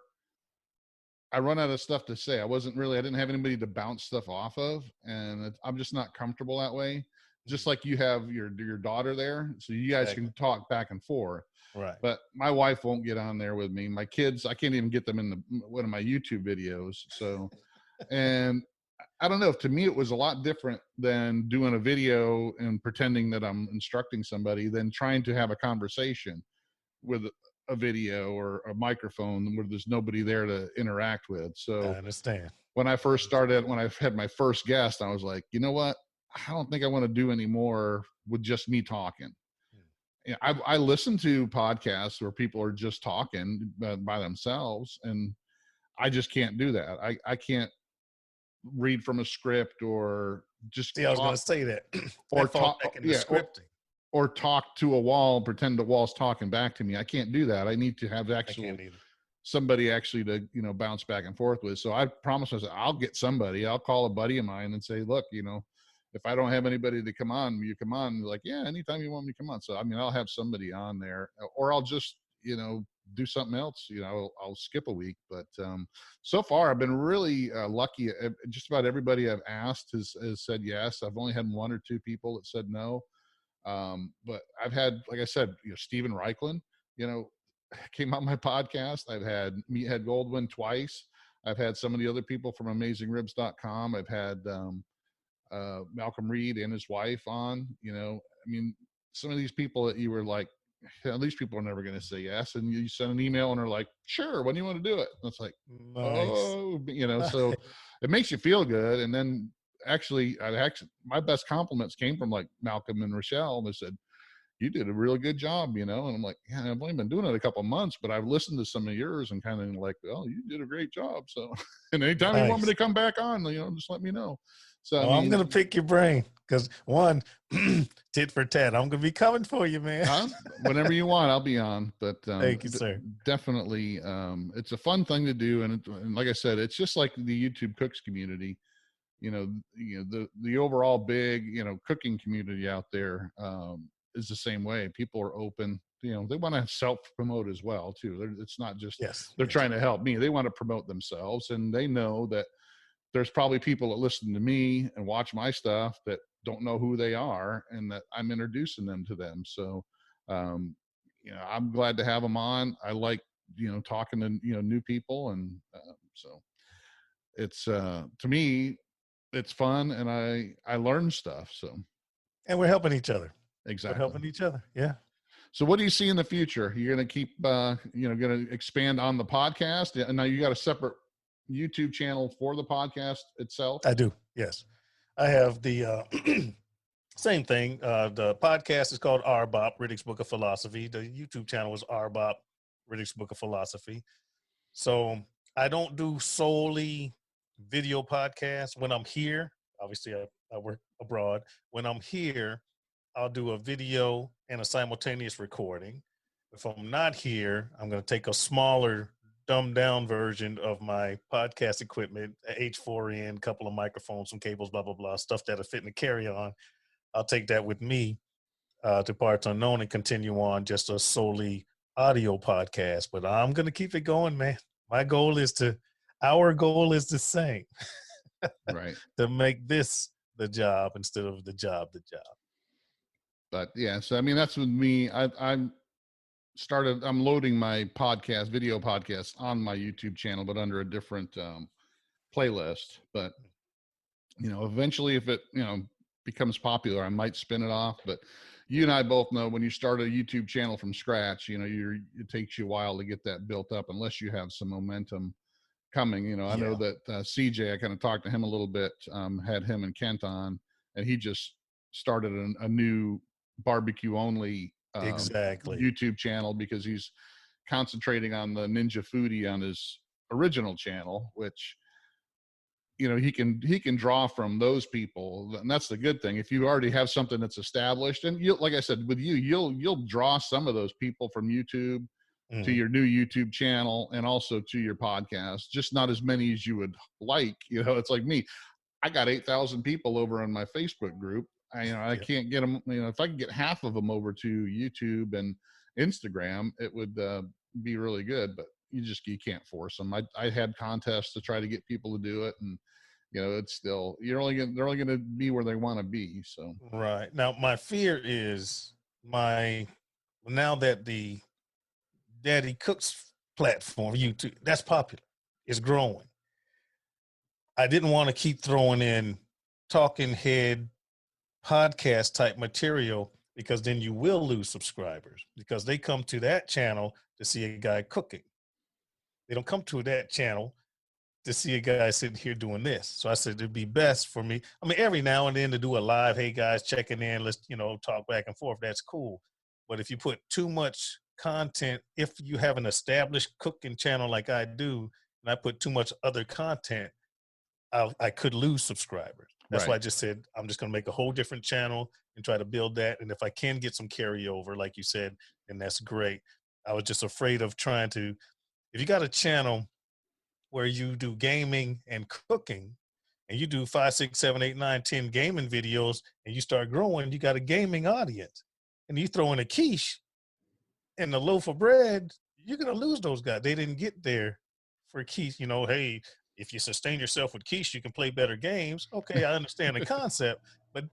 S1: I run out of stuff to say. I didn't have anybody to bounce stuff off of, and I'm just not comfortable that way. Just like you have your daughter there, so you guys can talk back and forth.
S3: Right.
S1: But my wife won't get on there with me. My kids, I can't even get them in one of my YouTube videos. So, and I don't know, to me, it was a lot different than doing a video and pretending that I'm instructing somebody than trying to have a conversation with a video or a microphone where there's nobody there to interact with. So
S3: I understand.
S1: When I first started, when I had my first guest, I was like, you know what? I don't think I want to do any more with just me talking. You know, I listen to podcasts where people are just talking by themselves, and I just can't do that. I can't read from a script or just
S3: I was going to say that.
S1: Or
S3: talk back into scripting.
S1: Or talk to a wall and pretend the wall's talking back to me. I can't do that. I need to have somebody actually to, you know, bounce back and forth with. So I promised myself I'll get somebody. I'll call a buddy of mine and say, look, you know, if I don't have anybody to come on, you come on. They're like, yeah, anytime you want me to come on. So, I mean, I'll have somebody on there, or I'll just, you know, do something else. You know, I'll skip a week. But so far, I've been really lucky. Just about everybody I've asked has said yes. I've only had 1 or 2 people that said no. But I've had, like I said, you know, Steven Reichland, you know, came on my podcast. I've had Meathead Goldwyn twice. I've had some of the other people from AmazingRibs.com. I've had Malcolm Reed and his wife on. You know, I mean, some of these people that you were like, these people are never going to say yes. And you send an email and they're like, sure, when do you want to do it? And it's like, nice. Oh, you know, so it makes you feel good. And then actually, my best compliments came from like Malcolm and Rochelle. They said, you did a really good job, you know? And I'm like, yeah, I've only been doing it a couple of months, but I've listened to some of yours and kind of like, well, you did a great job. So, and anytime you want me to come back on, you know, just let me know. So
S3: well, I'm going to pick your brain because one, tit for tat, I'm going to be coming for you, man.
S1: Whenever you want, I'll be on. But
S3: thank you, sir.
S1: Definitely, it's a fun thing to do, and like I said, it's just like the YouTube Cooks community. You know, the overall big, you know, cooking community out there is the same way. People are open. You know, they want to self-promote as well too. It's not just they're trying to help me. They want to promote themselves, and they know that there's probably people that listen to me and watch my stuff that don't know who they are, and that I'm introducing them to them. So, you know, I'm glad to have them on. I like talking to, new people. And so it's, to me, it's fun, and I learn stuff. So
S3: And we're helping each other. We're
S1: exactly.
S3: helping each other. Yeah.
S1: So what do you see in the future? You're going to keep, going to expand on the podcast, and now you got a separate YouTube channel for the podcast itself?
S3: I do. Yes. I have the same thing. The podcast is called RBOP, Riddick's Book of Philosophy. The YouTube channel is RBOP, Riddick's Book of Philosophy. So I don't do solely video podcasts when I'm here. Obviously, I work abroad. When I'm here, I'll do a video and a simultaneous recording. If I'm not here, I'm going to take a smaller, dumbed down version of my podcast equipment, H4n, couple of microphones, some cables, blah, blah, blah, stuff that'll fit in the carry-on. I'll take that with me to Parts Unknown and continue on just a solely audio podcast. But I'm going to keep it going, man. Our goal is the same.
S1: Right.
S3: To make this the job instead of the job the job.
S1: But yeah, so I mean, that's with me. I'm loading my video podcast on my YouTube channel, but under a different playlist. But eventually, if it becomes popular, I might spin it off. But you and I both know when you start a YouTube channel from scratch, it takes you a while to get that built up, unless you have some momentum coming. I know that CJ, I kind of talked to him a little bit, had him and Kent on, and he just started a new barbecue only
S3: exactly
S1: YouTube channel, because he's concentrating on the Ninja Foodie on his original channel, which he can draw from those people. And that's the good thing. If you already have something that's established, and like I said, with you'll draw some of those people from YouTube to your new YouTube channel, and also to your podcast, just not as many as you would like. It's like me. I got 8,000 people over on my Facebook group. I can't get them. If I could get half of them over to YouTube and Instagram, it would be really good. But you can't force them. I had contests to try to get people to do it, and it's still, they're only going to be where they want to be. So
S3: right now, my fear is now that the Daddy Cooks platform, YouTube, that's popular, it's growing. I didn't want to keep throwing in talking head podcast type material, because then you will lose subscribers, because they come to that channel to see a guy cooking. They don't come to that channel to see a guy sitting here doing this. So I said it'd be best for me. I mean, every now and then to do a live, hey guys, checking in, let's talk back and forth. That's cool. But if you put too much content, if you have an established cooking channel like I do, and I put too much other content, I could lose subscribers. That's why I just said I'm just going to make a whole different channel and try to build that. And if I can get some carryover, like you said, then that's great. I was just afraid of trying to, if you got a channel where you do gaming and cooking, and you do 5, 6, 7, 8, 9, 10 gaming videos, and you start growing, you got a gaming audience, and you throw in a quiche and a loaf of bread, you're going to lose those guys. They didn't get there for quiche. Hey, if you sustain yourself with quiche, you can play better games. Okay, I understand the concept, but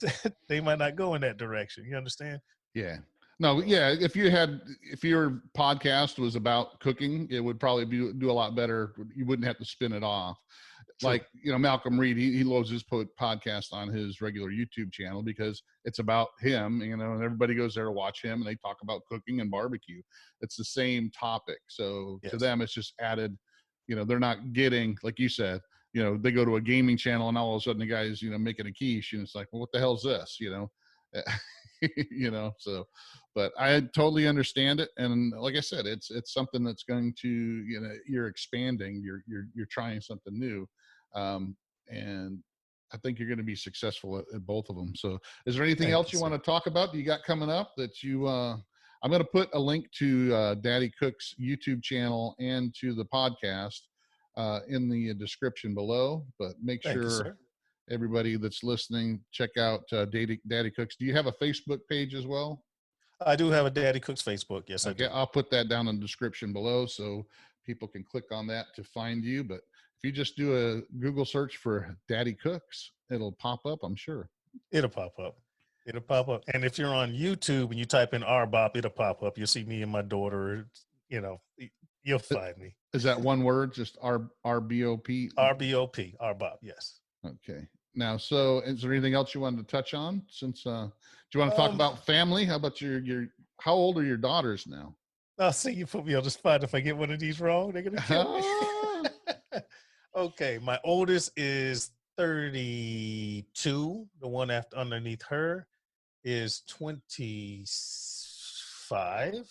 S3: they might not go in that direction. You understand?
S1: Yeah. No, yeah. If your podcast was about cooking, it would probably do a lot better. You wouldn't have to spin it off. True. Like, Malcolm Reed, he loads his podcast on his regular YouTube channel because it's about him, and everybody goes there to watch him, and they talk about cooking and barbecue. It's the same topic. So to them, it's just added, they're not getting, like you said, they go to a gaming channel and all of a sudden the guy's, making a quiche, and it's like, well, what the hell is this? So, but I totally understand it. And like I said, it's something that's going to, you're expanding, you're trying something new. And I think you're going to be successful at both of them. So is there anything else you want to talk about that you got coming up that you, I'm going to put a link to Daddy Cook's YouTube channel and to the podcast in the description below, but make sure everybody that's listening, check out Daddy Cooks. Do you have a Facebook page as well?
S3: I do have a Daddy Cooks Facebook. Yes,
S1: okay, I do. I'll put that down in the description below so people can click on that to find you. But if you just do a Google search for Daddy Cooks, it'll pop up, I'm sure.
S3: It'll pop up. It'll pop up. And if you're on YouTube and you type in RBOP, it'll pop up. You'll see me and my daughter, You'll find me.
S1: Is that one word? Just RBOP?
S3: RBOP, RBOP, yes.
S1: Okay. Now, so is there anything else you wanted to touch on? Since do you want to talk
S3: Um,
S1: about family? How about your how old are your daughters now?
S3: I'll see you put me on the spot. If I get one of these wrong, they're gonna kill me. Okay, my oldest is 32. The one after underneath her is 25.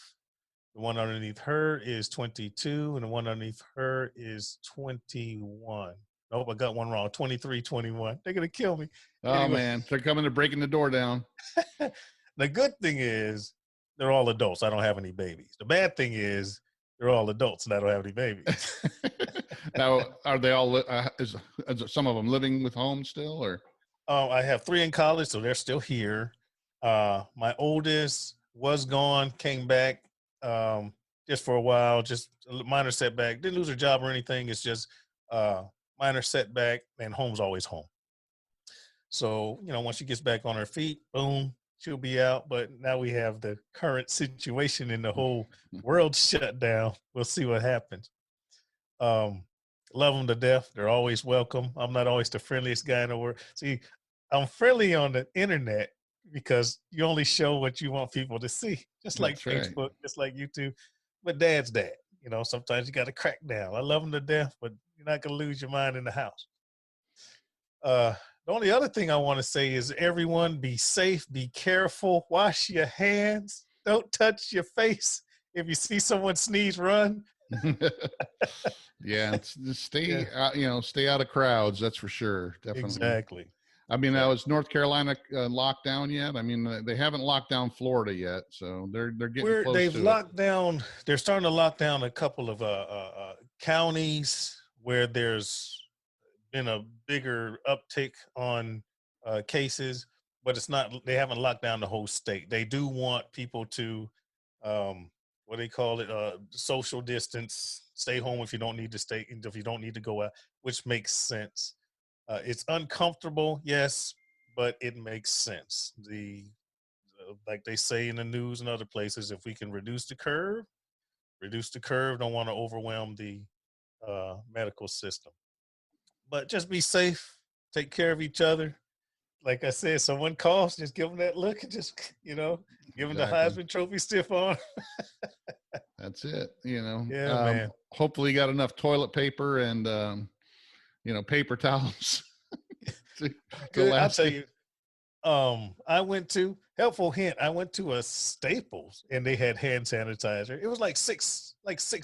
S3: The one underneath her is 22, and the one underneath her is 21. Nope, I got one wrong. 23, 21. They're gonna kill me.
S1: Oh
S3: Anyway,
S1: man, they're coming to breaking the door down.
S3: the good thing is they're all adults. I don't have any babies. The bad thing is they're all adults and I don't have any babies.
S1: Now, are they all? Is some of them living with home still, or?
S3: I have 3 in college, so they're still here. My oldest was gone, came back just for a while, just a minor setback. Didn't lose her job or anything. It's just minor setback, and home's always home. So, once she gets back on her feet, boom, she'll be out. But now we have the current situation in the whole world shut down. We'll see what happens. Love them to death. They're always welcome. I'm not always the friendliest guy in the world. See, I'm friendly on the internet because you only show what you want people to see, just like
S1: That's right.
S3: Facebook, just like YouTube. But dad's dad. Sometimes you got to crack down. I love them to death, but you're not going to lose your mind in the house. The only other thing I want to say is everyone be safe, be careful, wash your hands, don't touch your face. If you see someone sneeze, run.
S1: Yeah, just stay
S3: Yeah.
S1: out, stay out of crowds. That's for sure. Definitely.
S3: Exactly.
S1: I mean, now is North Carolina locked down yet? I mean, they haven't locked down Florida yet, so they're getting close
S3: They've
S1: to
S3: locked down. They're starting to lock down a couple of counties where there's been a bigger uptick on cases, but it's not. They haven't locked down the whole state. They do want people to, what they call it, social distance. Stay home if you don't need to stay. If you don't need to go out, which makes sense. It's uncomfortable, yes, but it makes sense. Like they say in the news and other places, if we can reduce the curve. Don't want to overwhelm the medical system. But just be safe. Take care of each other. Like I said, someone calls, just give them that look and just, give them the
S1: Exactly.
S3: Heisman Trophy stiff arm.
S1: That's it.
S3: Yeah, man.
S1: Hopefully, you got enough toilet paper and paper towels to
S3: Good. I'll
S1: last
S3: tell
S1: you.
S3: you. I went to helpful hint. I went to a Staples and they had hand sanitizer. It was like six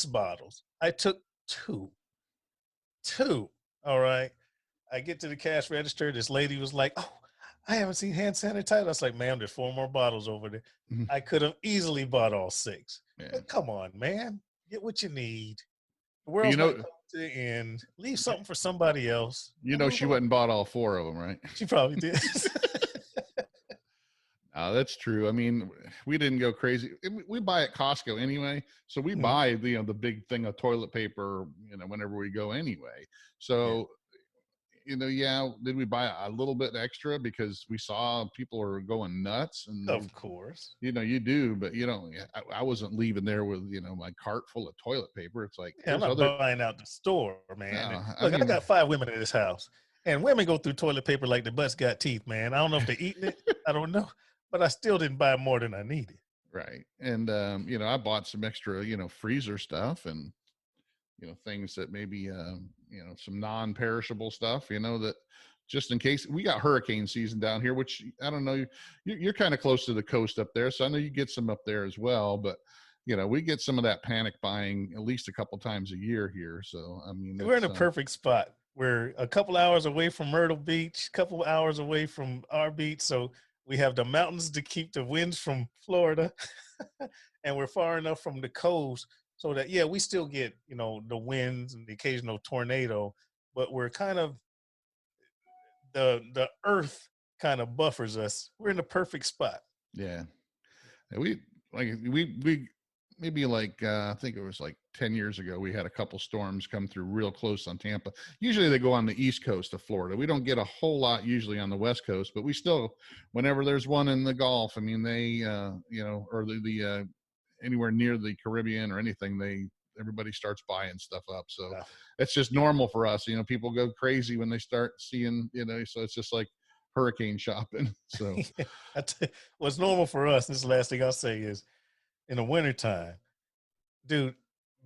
S3: bottles. I took two. All right. I get to the cash register. This lady was like, "Oh, I haven't seen hand sanitizer." I was like, "Ma'am, there's 4 more bottles over there."
S1: Mhm.
S3: I could have easily bought all 6.
S1: Yeah.
S3: But come on, man. Get what you need. The
S1: You
S3: world's not
S1: know,
S3: coming to the end. Leave something for somebody else.
S1: she went and bought all 4 of them, right?
S3: She probably did.
S1: That's true. I mean, we didn't go crazy. We buy at Costco anyway, so we buy the big thing of toilet paper, whenever we go anyway. So, did we buy a little bit extra because we saw people are going nuts? And
S3: Of course.
S1: you do, but I wasn't leaving there with my cart full of toilet paper. It's like
S3: Yeah, I'm
S1: there's
S3: not buying out the store, man.
S1: No,
S3: Look, I got 5 women in this house, and women go through toilet paper like the butts got teeth, man. I don't know if they're eating it. I don't know, but I still didn't buy more than I needed.
S1: right. And I bought some extra freezer stuff and things that maybe some non-perishable stuff that just in case. We got hurricane season down here, which I don't know, you're kind of close to the coast up there, so I know you get some up there as well, but we get some of that panic buying at least a couple times a year here. So I mean,
S3: We're in a perfect spot. We're a couple hours away from Myrtle Beach, a couple hours away from our beach, so we have the mountains to keep the winds from Florida, and we're far enough from the coast so that, yeah, we still get, the winds and the occasional tornado, but we're kind of, the earth kind of buffers us. We're in the perfect spot.
S1: Yeah. We maybe like I think it was like 10 years ago, we had a couple storms come through real close on Tampa. Usually they go on the east coast of Florida. We don't get a whole lot usually on the west coast, but we still, whenever there's one in the Gulf, I mean, they or the anywhere near the Caribbean or anything, they everybody starts buying stuff up. So
S3: Yeah.
S1: it's just normal for us. You know, people go crazy when they start seeing, you know, so it's just like hurricane shopping. So
S3: What's normal for us, this is the last thing I'll say, is in the wintertime, dude,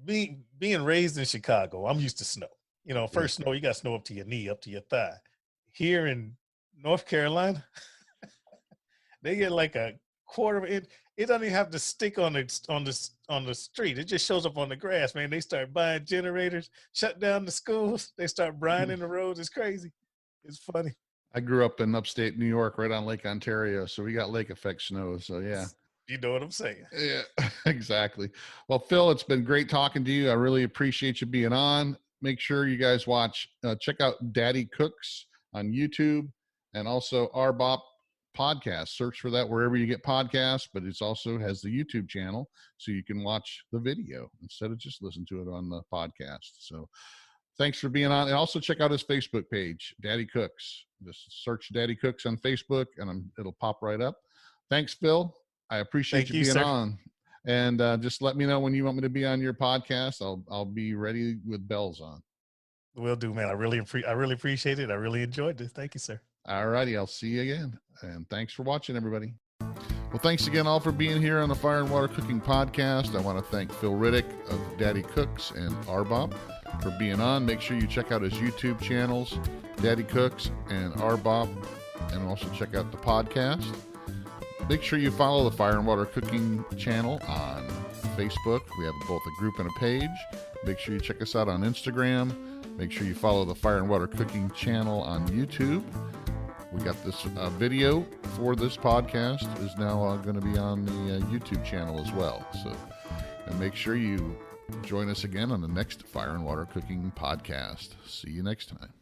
S3: being raised in Chicago, I'm used to snow. You know, first snow, you got snow up to your knee, up to your thigh. Here in North Carolina, they get like a quarter of it. It doesn't even have to stick on the street. It just shows up on the grass, man. They start buying generators, shut down the schools. They start brining the roads. It's crazy. It's funny.
S1: I grew up in upstate New York, right on Lake Ontario. So we got lake effect snow. So yeah.
S3: You know what I'm saying?
S1: Yeah, exactly. Well, Phil, it's been great talking to you. I really appreciate you being on. Make sure you guys check out Daddy Cooks on YouTube and also RBOP podcast. Search for that wherever you get podcasts, but it also has the YouTube channel so you can watch the video instead of just listen to it on the podcast. So thanks for being on. And also check out his Facebook page, Daddy Cooks. Just search Daddy Cooks on Facebook and it'll pop right up. Thanks, Phil. I appreciate you being on. And just let me know when you want me to be on your podcast. I'll be ready with bells on.
S3: Will do, man. I really appreciate it. I really enjoyed this. Thank you, sir.
S1: All righty. I'll see you again. And thanks for watching, everybody. Well, thanks again all for being here on the Fire and Water Cooking Podcast. I want to thank Phil Riddick of Daddy Cooks and RBOP for being on. Make sure you check out his YouTube channels, Daddy Cooks and RBOP, and also check out the podcast. Make sure you follow the Fire and Water Cooking channel on Facebook. We have both a group and a page. Make sure you check us out on Instagram. Make sure you follow the Fire and Water Cooking channel on YouTube. We got this video for this podcast is now going to be on the YouTube channel as well. So, and make sure you join us again on the next Fire and Water Cooking Podcast. See you next time.